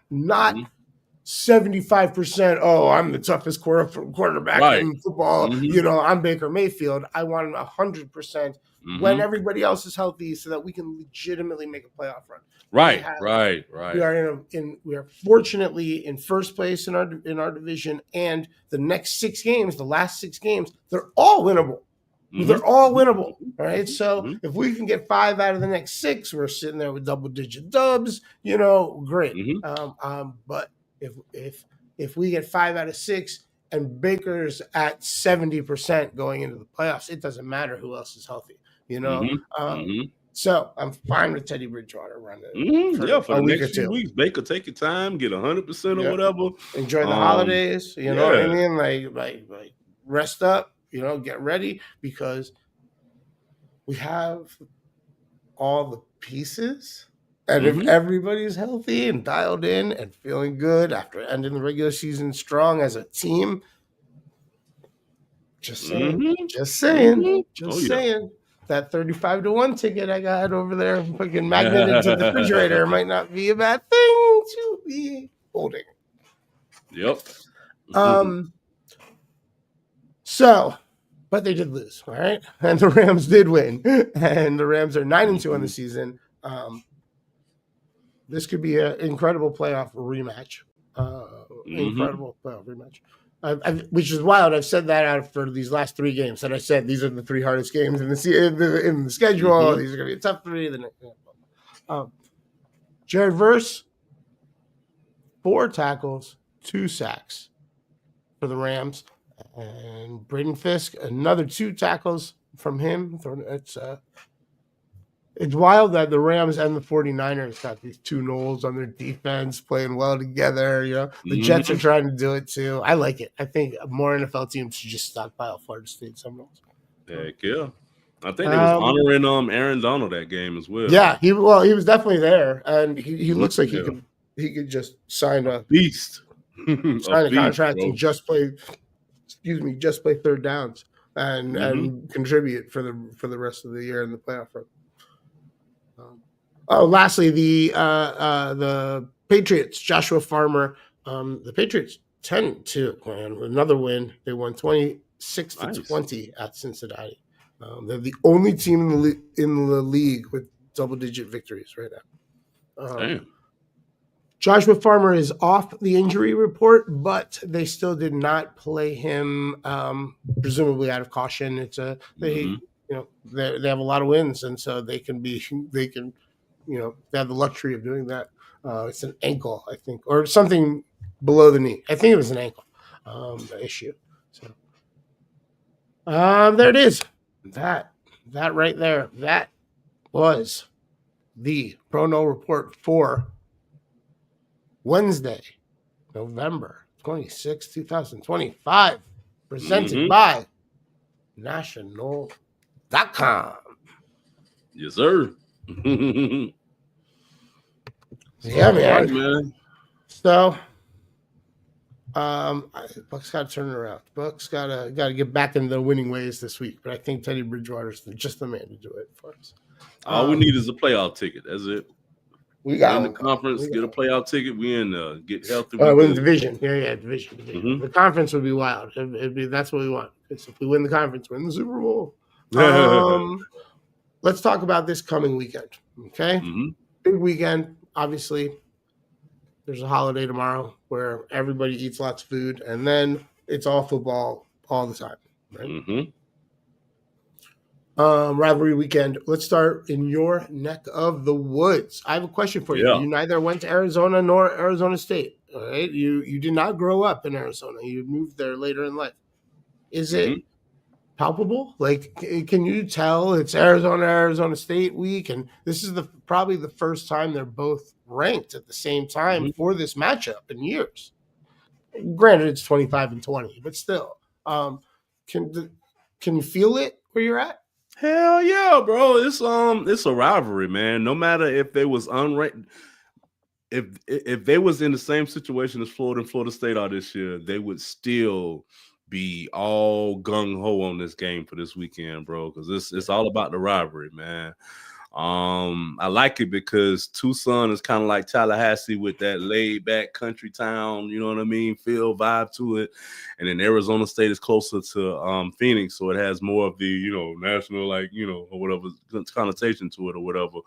75%. Oh, I'm the toughest quarterback in football. I'm Baker Mayfield. I want him 100% when everybody else is healthy, so that we can legitimately make a playoff run. Right. We are fortunately in first place in our division, and the next 6 games, the last 6 games, they're all winnable. They're all winnable. All right. So if we can get 5 out of the next 6, we're sitting there with double-digit dubs. Great. But if we get 5 out of 6 and Baker's at 70% going into the playoffs, it doesn't matter who else is healthy. So I'm fine with Teddy Bridgewater running. For the next few weeks, Baker, take your time, get 100% or whatever. Enjoy the holidays. You know what I mean? Like rest up. Get ready, because we have all the pieces. And if everybody's healthy and dialed in and feeling good after ending the regular season strong as a team, just saying. That 35-1 ticket I got over there, fucking magnet into the refrigerator, might not be a bad thing to be holding. Yep. So, but they did lose, all right? And the Rams did win. And the Rams are 9-2 on the season. This could be an incredible playoff rematch. Incredible playoff rematch. Which is wild. I've said that after these last 3 games. And I said these are the 3 hardest games in the schedule. These are going to be a tough 3. Jared Verse, 4 tackles, 2 sacks for the Rams. And Braden Fisk, another 2 tackles from him. It's wild that the Rams and the 49ers got these 2 Knowles on their defense playing well together. You know, the Jets are trying to do it too. I like it. I think more NFL teams should just stockpile Florida State some Knowles. Heck yeah. I think they was honoring Aaron Donald that game as well. Yeah, he was definitely there, and he looks like he could just sign a beast, sign a contract and just play third downs and contribute for the rest of the year in the playoff run. Lastly, the Patriots, Joshua Farmer, the Patriots 10-2, man, another win. They won 26-20 at Cincinnati. They're the only team in the league with double-digit victories right now. Joshua Farmer is off the injury report, but they still did not play him, presumably out of caution. It's they have a lot of wins, and so they can they have the luxury of doing that. It's an ankle, I think, or something below the knee. I think it was an ankle issue. So there it is. That right there. That was the Pro No Report for Wednesday, November 26, 2025, presented by National.com. Yes, sir. Yeah, man. So, Bucks got to turn it around. Bucks got to get back in the winning ways this week. But I think Teddy Bridgewater's just the man to do it for us. All we need is a playoff ticket. That's it. We got in the conference, get a playoff ticket. We in get healthy. Win the division. Yeah, division. The conference would be wild. That's what we want. Because if we win the conference, win the Super Bowl. Let's talk about this coming weekend. Okay, big weekend. Obviously, there's a holiday tomorrow where everybody eats lots of food, and then it's all football all the time. Right? Rivalry weekend. Let's start in your neck of the woods. I have a question for you. Yeah. You neither went to Arizona nor Arizona State. All right. You did not grow up in Arizona. You moved there later in life. Is it palpable? Like, can you tell it's Arizona State week? And this is probably the first time they're both ranked at the same time for this matchup in years. Granted, it's 25-20, but still, can you feel it where you're at? Hell yeah, bro. It's a rivalry, man. No matter if they was unranked, if they was in the same situation as Florida and Florida State all this year, they would still be all gung-ho on this game for this weekend, bro. Because it's all about the rivalry, man. I like it because Tucson is kind of like Tallahassee with that laid-back country town, you know what I mean, feel vibe to it. And then Arizona State is closer to Phoenix, so it has more of the, national, or whatever connotation to it or whatever.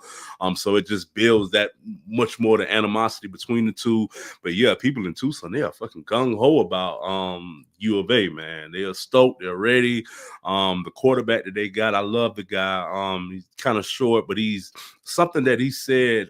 So it just builds that much more the animosity between the two. But yeah, people in Tucson, they are fucking gung-ho about U of A, man. They are stoked, they're ready. The quarterback that they got, I love the guy. He's kind of short, but he's something that he said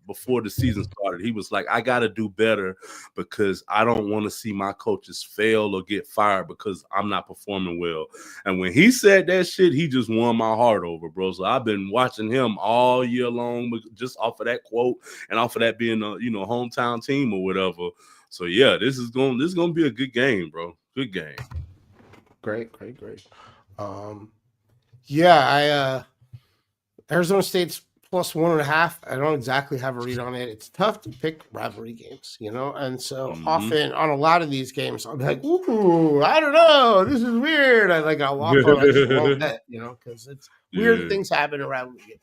before the season started. He was like, I got to do better because I don't want to see my coaches fail or get fired because I'm not performing well. And when he said that shit, he just won my heart over, bro. So I've been watching him all year long just off of that quote and off of that being a hometown team or whatever. So yeah, this is gonna be a good game, bro. Good game. Great. Arizona State's plus 1.5. I don't exactly have a read on it. It's tough to pick rivalry games, and so often on a lot of these games, I'm like, ooh, I don't know. This is weird. I'll walk on, I just won't bet, because it's weird things happen around the game.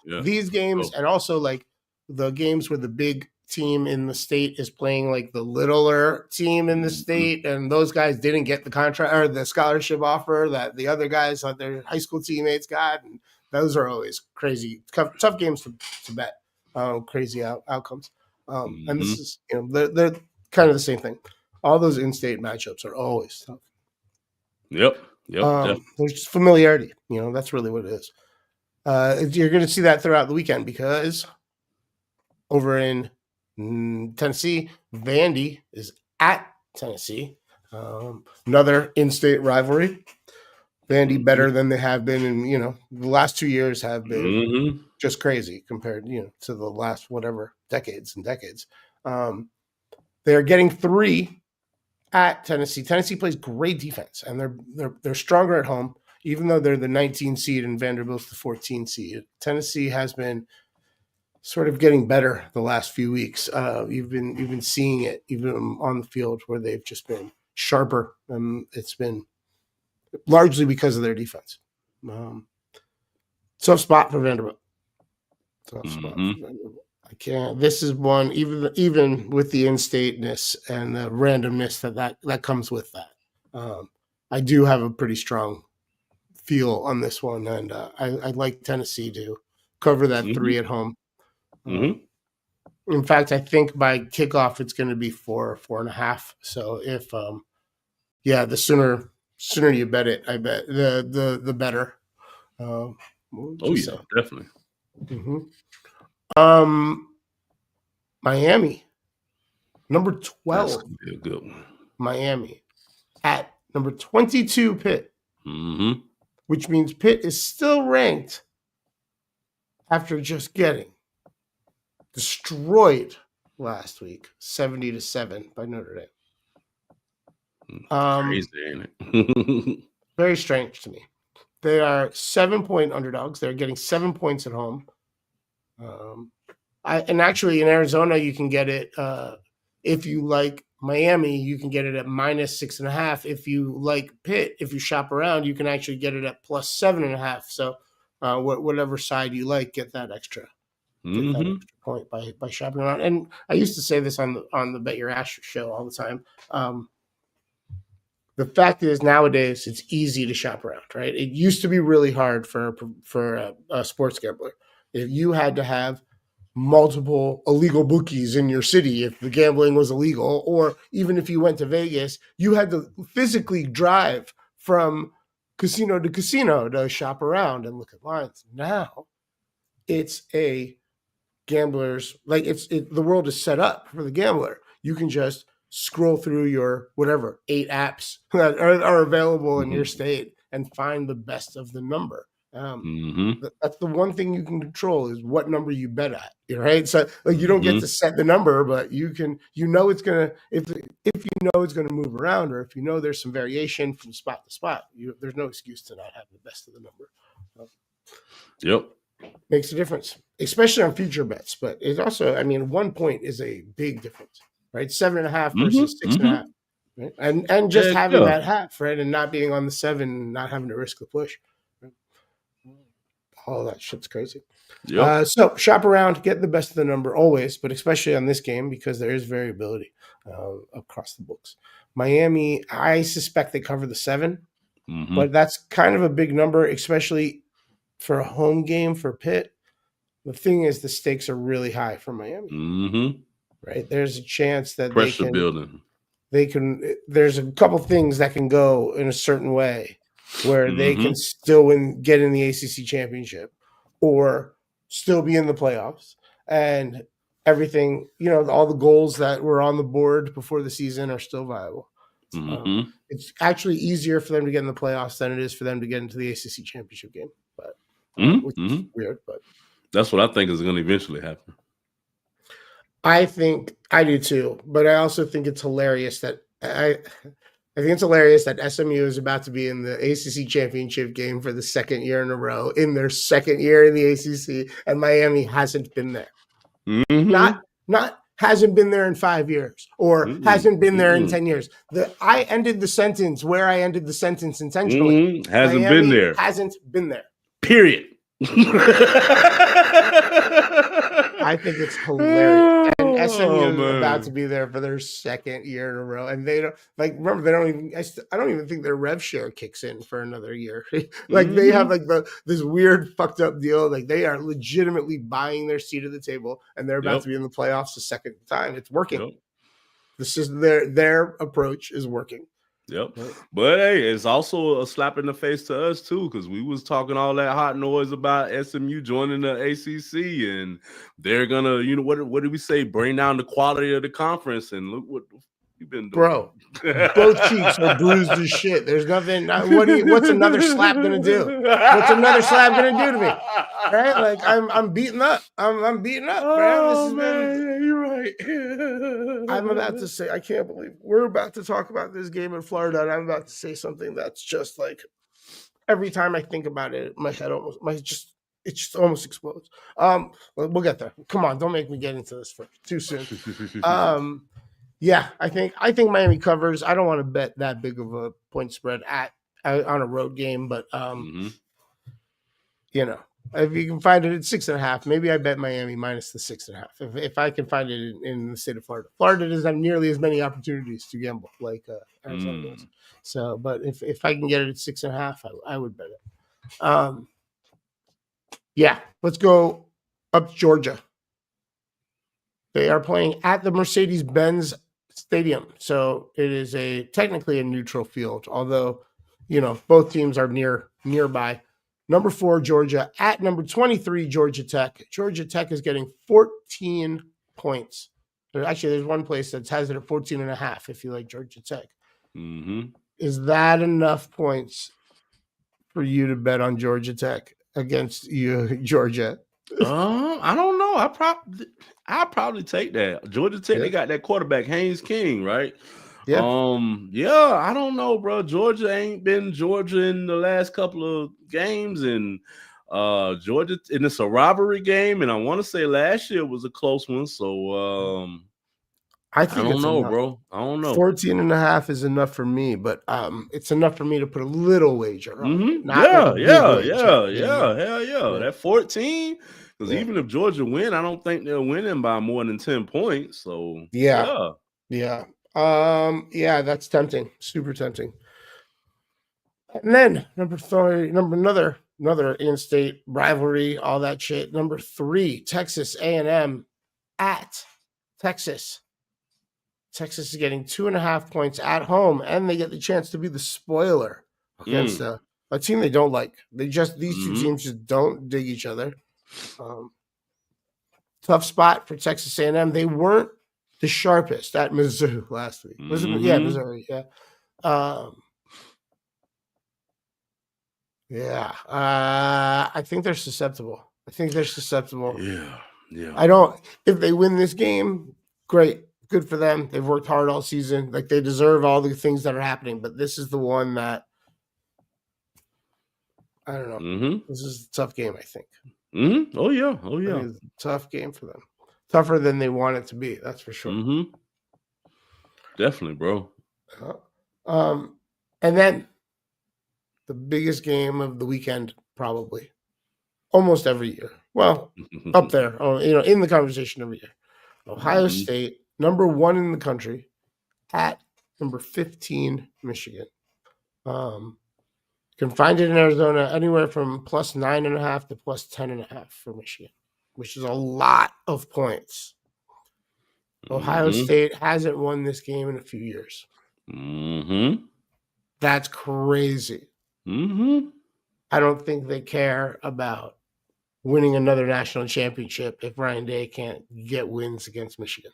Yeah. These games and also like the games where the big team in the state is playing like the littler team in the state, and those guys didn't get the contract or the scholarship offer that the other guys on their high school teammates got, and those are always crazy, tough games to bet, crazy outcomes. And this is, they're kind of the same thing. All those in-state matchups are always tough. Yep. There's just familiarity. That's really what it is. You're going to see that throughout the weekend because over in Tennessee, Vandy is at Tennessee. Another in-state rivalry. Vandy better than they have been in, the last 2 years have been just crazy compared, to the last whatever decades and decades. They're getting 3 at Tennessee. Tennessee plays great defense, and they're stronger at home, even though they're the 19 seed and Vanderbilt's the 14 seed. Tennessee has been sort of getting better the last few weeks. You've been seeing it even on the field where they've just been sharper. It's been largely because of their defense. Tough spot for Vanderbilt. I can't. This is one even with the in-stateness and the randomness that comes with that. I do have a pretty strong feel on this one, and I'd like Tennessee to cover that 3 at home. In fact, I think by kickoff it's going to be 4.5. So if the sooner you bet it, I bet the better. Definitely. Miami, number 12. That's gonna be a good one. Miami at number 22 Pitt, which means Pitt is still ranked after just getting destroyed last week, 70-7 by Notre Dame. Crazy, ain't it? Very strange to me. They are 7-point underdogs. They're getting 7 points at home. And actually in Arizona, you can get it if you like Miami, you can get it at -6.5. If you like Pitt, if you shop around, you can actually get it at +7.5. So whatever side you like, get that extra. Get that extra point by shopping around. And I used to say this on the Bet Your Ass show all the time. The fact is nowadays it's easy to shop around, right? It used to be really hard for a sports gambler. If you had to have multiple illegal bookies in your city, if the gambling was illegal, or even if you went to Vegas, you had to physically drive from casino to casino to shop around and look at lines. Now it's a gambler's, like the world is set up for the gambler. You can just scroll through your whatever 8 apps that are available in your state and find the best of the number. That's the one thing you can control is what number you bet at, right? So like you don't get to set the number, but you can, it's gonna, if it's gonna move around, or if there's some variation from spot to spot, there's no excuse to not have the best of the number. Yep. Makes a difference, especially on future bets. But it's also, 1 point is a big difference, right? 7.5 versus 6.5, right? And just having that half, right, and not being on the 7, not having to risk the push. All that shit's crazy. Yep. So shop around, get the best of the number always, but especially on this game because there is variability across the books. Miami, I suspect they cover the 7, but that's kind of a big number, especially for a home game for Pitt. The thing is, the stakes are really high for Miami. Right? There's a chance that pressure building. There's a couple things that can go in a certain way where they can still get in the ACC championship or still be in the playoffs, and everything, all the goals that were on the board before the season are still viable. It's actually easier for them to get in the playoffs than it is for them to get into the ACC championship game, but which is weird, but that's what I think is going to eventually happen. I think I do too, but I also think it's hilarious that I think it's hilarious that SMU is about to be in the ACC championship game for the second year in a row, in their second year in the ACC, and Miami hasn't been there. Not hasn't been there in 5 years, or hasn't been there in 10 years. I ended the sentence where I ended the sentence intentionally. Hasn't Miami been there. Hasn't been there. Period. I think it's hilarious. And SMU is about man. to be there for their second year in a row, and they don't remember. They don't even. I don't even think their rev share kicks in for another year. They have this weird fucked up deal. Like they are legitimately buying their seat at the table, and they're about to be in the playoffs the second time. It's working. Yep. This is their approach is working. Yep. But hey, it's also a slap in the face to us too, because we was talking all that hot noise about SMU joining the ACC, and they're gonna, what did we say? Bring down the quality of the conference, and look what you've been doing, bro. Both cheeks are bruised as shit. There's nothing. What's another slap gonna do? What's another slap gonna do to me? Right? Like I'm beaten up. I'm beaten up, oh, man. You're right. I'm about to say, I can't believe we're about to talk about this game in Florida, and I'm about to say something that's just like every time I think about it, my head it just almost explodes. We'll get there. Come on, don't make me get into this too soon. Yeah, I think Miami covers. I don't want to bet that big of a point spread on a road game, but if you can find it at 6.5, maybe I bet Miami minus the 6.5. If I can find it in the state of Florida. Florida doesn't have nearly as many opportunities to gamble like Arizona does. So, but if I can get it at 6.5, I would bet it. Yeah, let's go up to Georgia. They are playing at the Mercedes-Benz Stadium, so it is technically a neutral field, although both teams are nearby. Number 4, Georgia at number 23, Georgia Tech. Georgia Tech is getting 14 points. Actually, there's one place that has it at 14.5 if you like Georgia Tech. Is that enough points for you to bet on Georgia Tech against you, Georgia? I don't know. I'll probably take that. Georgia Tech, they got that quarterback, Haynes King, right? Yeah. I don't know, bro. Georgia ain't been Georgia in the last couple of games, and Georgia, and it's a rivalry game, and I want to say last year was a close one. So I don't know, bro. I don't know. 14.5 is enough for me, but it's enough for me to put a little wager on. Hell yeah. That 14, because even if Georgia win, I don't think they're winning by more than 10 points. So yeah, that's tempting, super tempting. And then another in-state rivalry, all that shit. Number 3, Texas A&M at Texas. Texas is getting 2.5 points at home, and they get the chance to be the spoiler against a team they don't like. These two teams just don't dig each other. Tough spot for Texas A&M. They weren't the sharpest at Mizzou last week. Missouri. Yeah. I think they're susceptible. Yeah. If they win this game, great. Good for them. They've worked hard all season. Like, they deserve all the things that are happening, but this is the one that I don't know. This is a tough game, I think. Oh yeah. It's a tough game for them. Tougher than they want it to be, that's for sure. Definitely, bro. And then the biggest game of the weekend, probably almost every year. Well, up there, in the conversation every year. Ohio State, number 1 in the country, at number 15, Michigan. You can find it in Arizona anywhere from plus 9.5 to plus 10.5 for Michigan, which is a lot of points. Ohio State hasn't won this game in a few years. That's crazy. I don't think they care about winning another national championship if Ryan Day can't get wins against Michigan.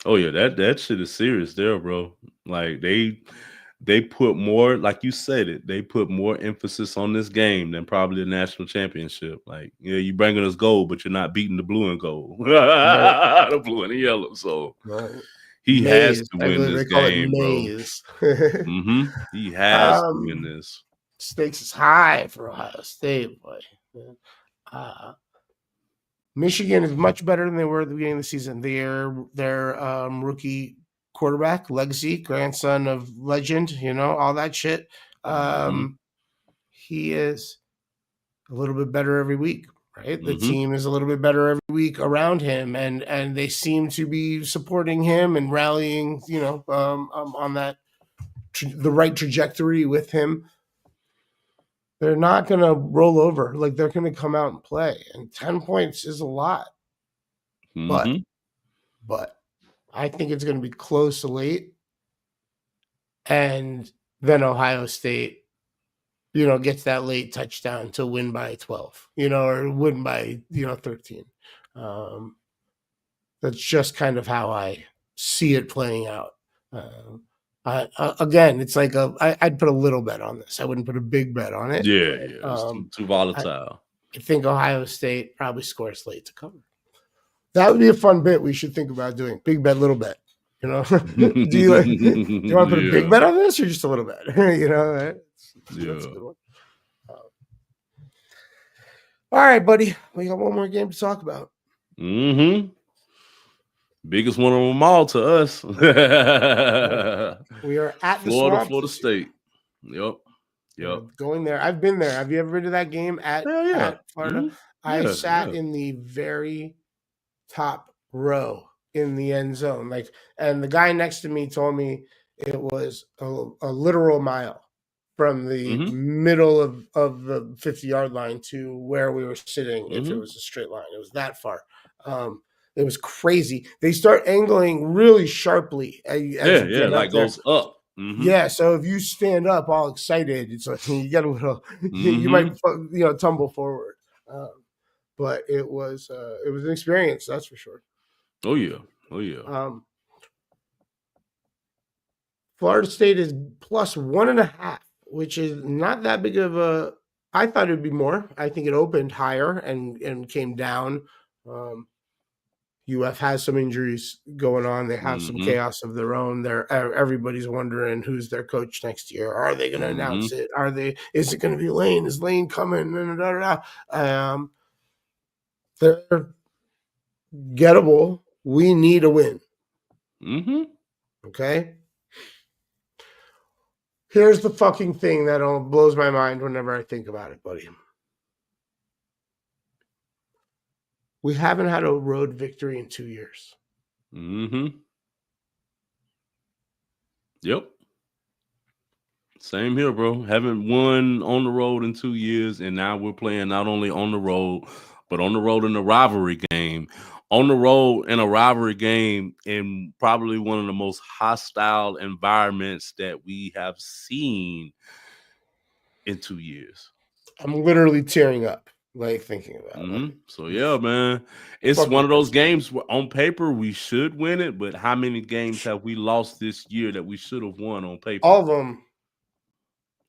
Oh yeah, that shit is serious there, bro. Like they put more, like you said it, they put more emphasis on this game than probably the national championship. Like, you bringing us gold, but you're not beating the blue and gold, the blue and the yellow. So he has to win this game, bro. He has to win this. Stakes is high for Ohio State, boy. Michigan is much better than they were at the beginning of the season. Their rookie quarterback, legacy, grandson of legend, all that shit. He is a little bit better every week, right? The team is a little bit better every week around him, and they seem to be supporting him and rallying, on that the right trajectory with him. They're not going to roll over. Like, they're going to come out and play, and 10 points is a lot. But I think it's going to be close to late, and then Ohio State, gets that late touchdown to win by 12, or win by 13. That's just kind of how I see it playing out. Again, it's like I'd put a little bet on this. I wouldn't put a big bet on it. Yeah, it's too volatile. I think Ohio State probably scores late to cover. That would be a fun bit we should think about doing. Big bet, little bet. Do you want to put a big bet on this or just a little bet? That's a good one. All right, buddy. We got one more game to talk about. Biggest one of them all to us. We are at the Florida State. Yep. Going there. I've been there. Have you ever been to that game at Florida? I sat in the very top row in the end zone. And the guy next to me told me it was a literal mile from the middle of the 50-yard line to where we were sitting. If it was a straight line, it was that far. It was crazy. They start angling really sharply. Goes up. Yeah, so if you stand up all excited, it's like you get a little, you might tumble forward. But it was an experience, that's for sure. Oh yeah. Florida State is plus 1.5, which is not that big of a. I thought it would be more. I think it opened higher and came down. UF has some injuries going on. They have some chaos of their own. Everybody's wondering who's their coach next year. Are they going to announce it? Is it going to be Lane? Is Lane coming? They're gettable. We need a win. Okay. Here's the fucking thing that blows my mind whenever I think about it, buddy. We haven't had a road victory in 2 years. Yep. Same here, bro. Haven't won on the road in 2 years, and now we're playing not only on the road, but on the road in a rivalry game. On the road in a rivalry game in probably one of the most hostile environments that we have seen in 2 years. I'm literally tearing up. Thinking about it. So yeah, man, it's one of those games where on paper we should win it, but how many games have we lost this year that we should have won on paper? All of them.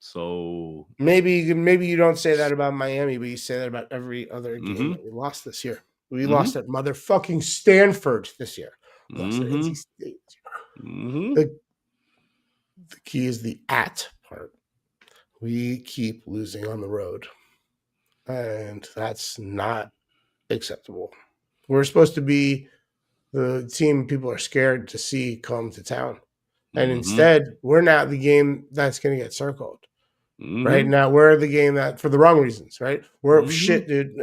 So maybe you don't say that about Miami, but you say that about every other game that we lost this year. We lost at motherfucking Stanford this year. We lost at NC State. The key is the at part. We keep losing on the road. And that's not acceptable. We're supposed to be the team people are scared to see come to town. And instead, we're not the game that's going to get circled. Right now, we're the game that, for the wrong reasons, right? We're shit, dude.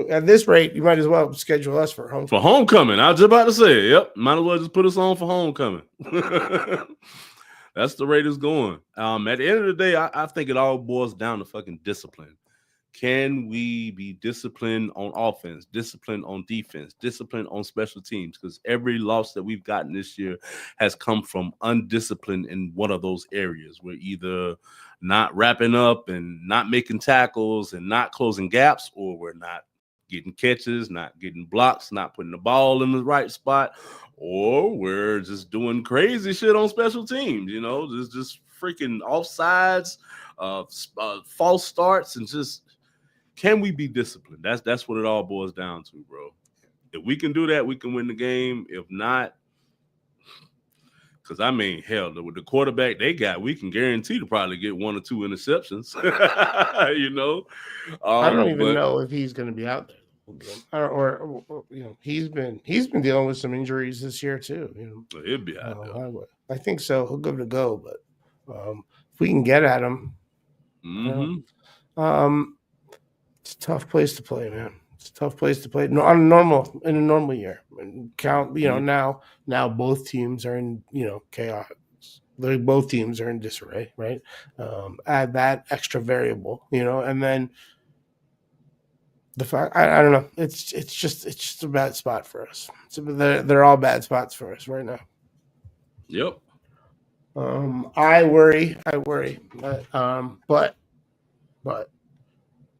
At this rate, you might as well schedule us for homecoming. For homecoming. I was just about to say, yep. Might as well just put us on for homecoming. That's the rate it's going. At the end of the day, I think it all boils down to fucking discipline. Can we be disciplined on offense, disciplined on defense, disciplined on special teams? Because every loss that we've gotten this year has come from undisciplined in one of those areas. We're either not wrapping up and not making tackles and not closing gaps, or we're not getting catches, not getting blocks, not putting the ball in the right spot, or we're just doing crazy shit on special teams, just freaking offsides, false starts, and just can we be disciplined? That's what it all boils down to, bro. If we can do that, we can win the game. If not, because hell, with the quarterback they got, we can guarantee to probably get 1 or 2 interceptions. I don't even know if he's going to be out there. He's been dealing with some injuries this year too. So he'll be out there. I think so. He'll give it a go, but if we can get at him, it's a tough place to play, man. It's a tough place to play in a normal year. And count, now both teams are in, chaos. Both teams are in disarray, right? Add that extra variable, and then the fact I don't know. It's just a bad spot for us. They're all bad spots for us right now. Yep. I worry, but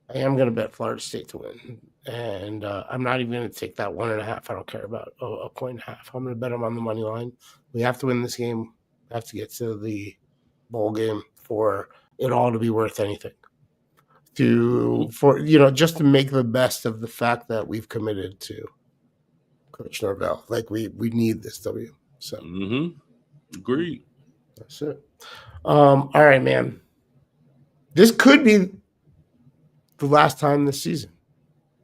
I am going to bet Florida State to win, and I'm not even going to take that 1.5. I don't care about a 1.5. I'm going to bet them on the money line. We have to win this game. We have to get to the bowl game for it all to be worth anything. Just to make the best of the fact that we've committed to Coach Norvell. Like we need this W. So agreed. That's it. All right, man. This could be the last time this season.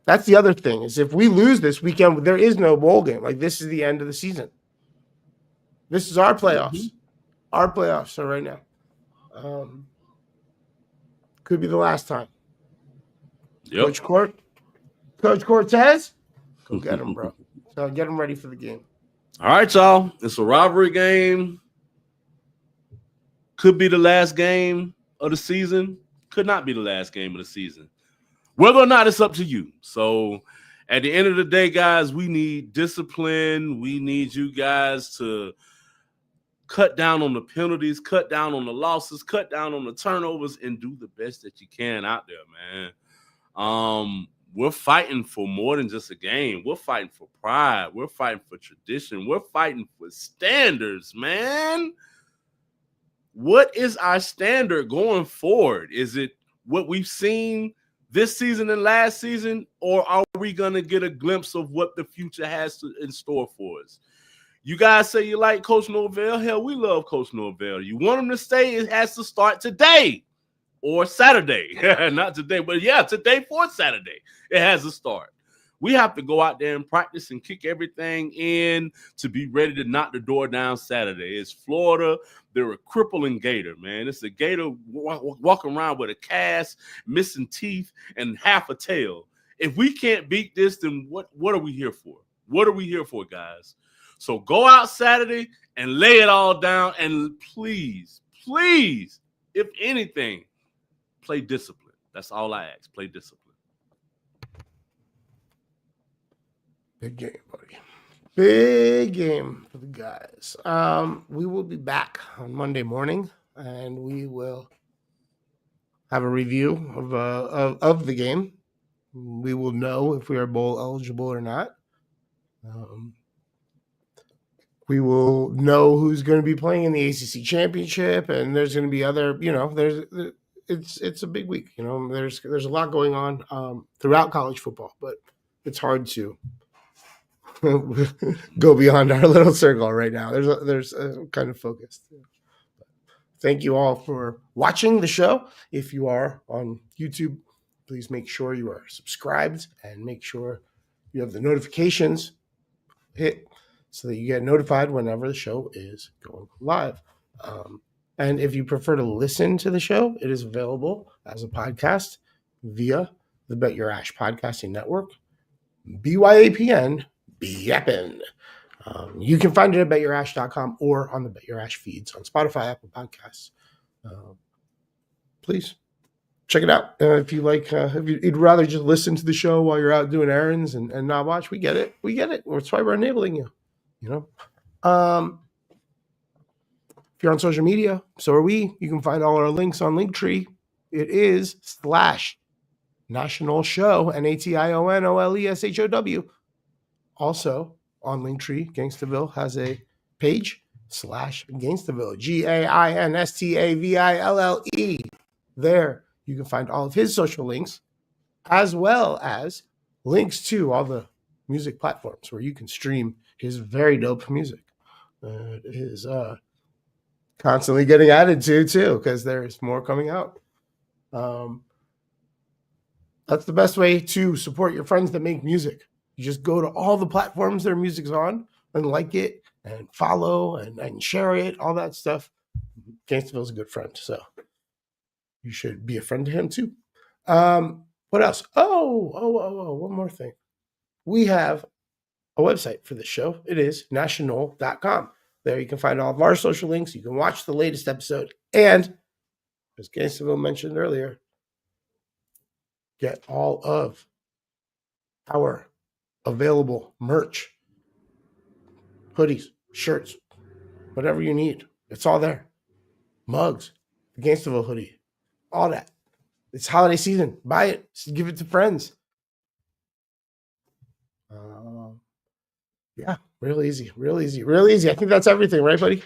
That's the other thing, is if we lose this weekend, there is no bowl game. Like, this is the end of the season. This is our playoffs. Our playoffs are right now. Could be the last time. Yep. Coach Cortez, go get him, bro. So get him ready for the game. All right, y'all. It's a rivalry game. Could be the last game of the season. Could not be the last game of the season. Whether or not, it's up to you. So at the end of the day, guys, we need discipline. We need you guys to cut down on the penalties, cut down on the losses, cut down on the turnovers, and do the best that you can out there, man. We're fighting for more than just a game. We're fighting for pride. We're fighting for tradition. We're fighting for standards, man. What is our standard going forward? Is it what we've seen this season and last season, or are we going to get a glimpse of what the future has in store for us? You guys say you like Coach Norvell. Hell, we love Coach Norvell. You want him to stay, it has to start today or Saturday. Not today, but today for Saturday. It has to start. We have to go out there and practice and kick everything in to be ready to knock the door down Saturday. It's Florida. They're a crippling Gator, man. It's a Gator walking around with a cast, missing teeth, and half a tail. If we can't beat this, then what are we here for? What are we here for, guys? So go out Saturday and lay it all down. And please, if anything, play discipline. That's all I ask. Play discipline. Big game, buddy. Big game for the guys. We will be back on Monday morning, and we will have a review of the game. We will know if we are bowl eligible or not. We will know who's going to be playing in the ACC championship, and there's going to be other. It's a big week. There's a lot going on throughout college football, but it's hard to go beyond our little circle right now. There's kind of focused. Thank you all for watching the show. If you are on YouTube, please make sure you are subscribed and make sure you have the notifications hit so that you get notified whenever the show is going live. And if you prefer to listen to the show, it is available as a podcast via the Bet Your Ash Podcasting Network, BYAPN. Yappin'. You can find it at betyourash.com or on the Bet Your Ash feeds on Spotify, Apple Podcasts. Please check it out. If you like, if you'd rather just listen to the show while you're out doing errands and not watch, we get it. That's why we're enabling you. If you're on social media, so are we. You can find all our links on Linktree. It is /National Show, NATIONOLESHOW. Also, on Linktree, Gangstaville has a page /Gangstaville, GAINSTAVILLE. There, you can find all of his social links, as well as links to all the music platforms where you can stream his very dope music. It is constantly getting added to, too, because there's more coming out. That's the best way to support your friends that make music. You just go to all the platforms their music's on and like it and follow and share it, all that stuff. Gangstaville's a good friend, so you should be a friend to him too. What else? Oh, one more thing. We have a website for this show. It is national.com. There you can find all of our social links. You can watch the latest episode. And as Gainesville mentioned earlier, get all of our available merch, hoodies, shirts, whatever you need. It's all there. Mugs, the Gainesville hoodie, all that. It's holiday season. Buy it. Give it to friends. Yeah, real easy. I think that's everything, right, buddy?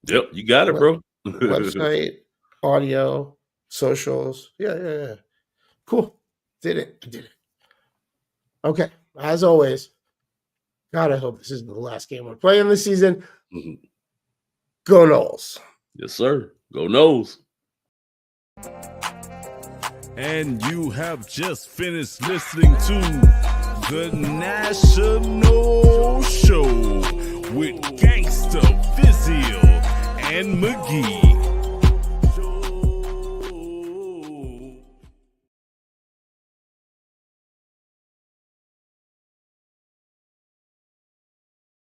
Yep, you got it, bro. Website, audio, socials. Yeah. Cool. Did it. Okay. As always, God, I hope this isn't the last game we're playing this season. Mm-hmm. Go Noles. Yes, sir. Go Noles. And you have just finished listening to the National Show with Gangsta, Fizzle, and McGee.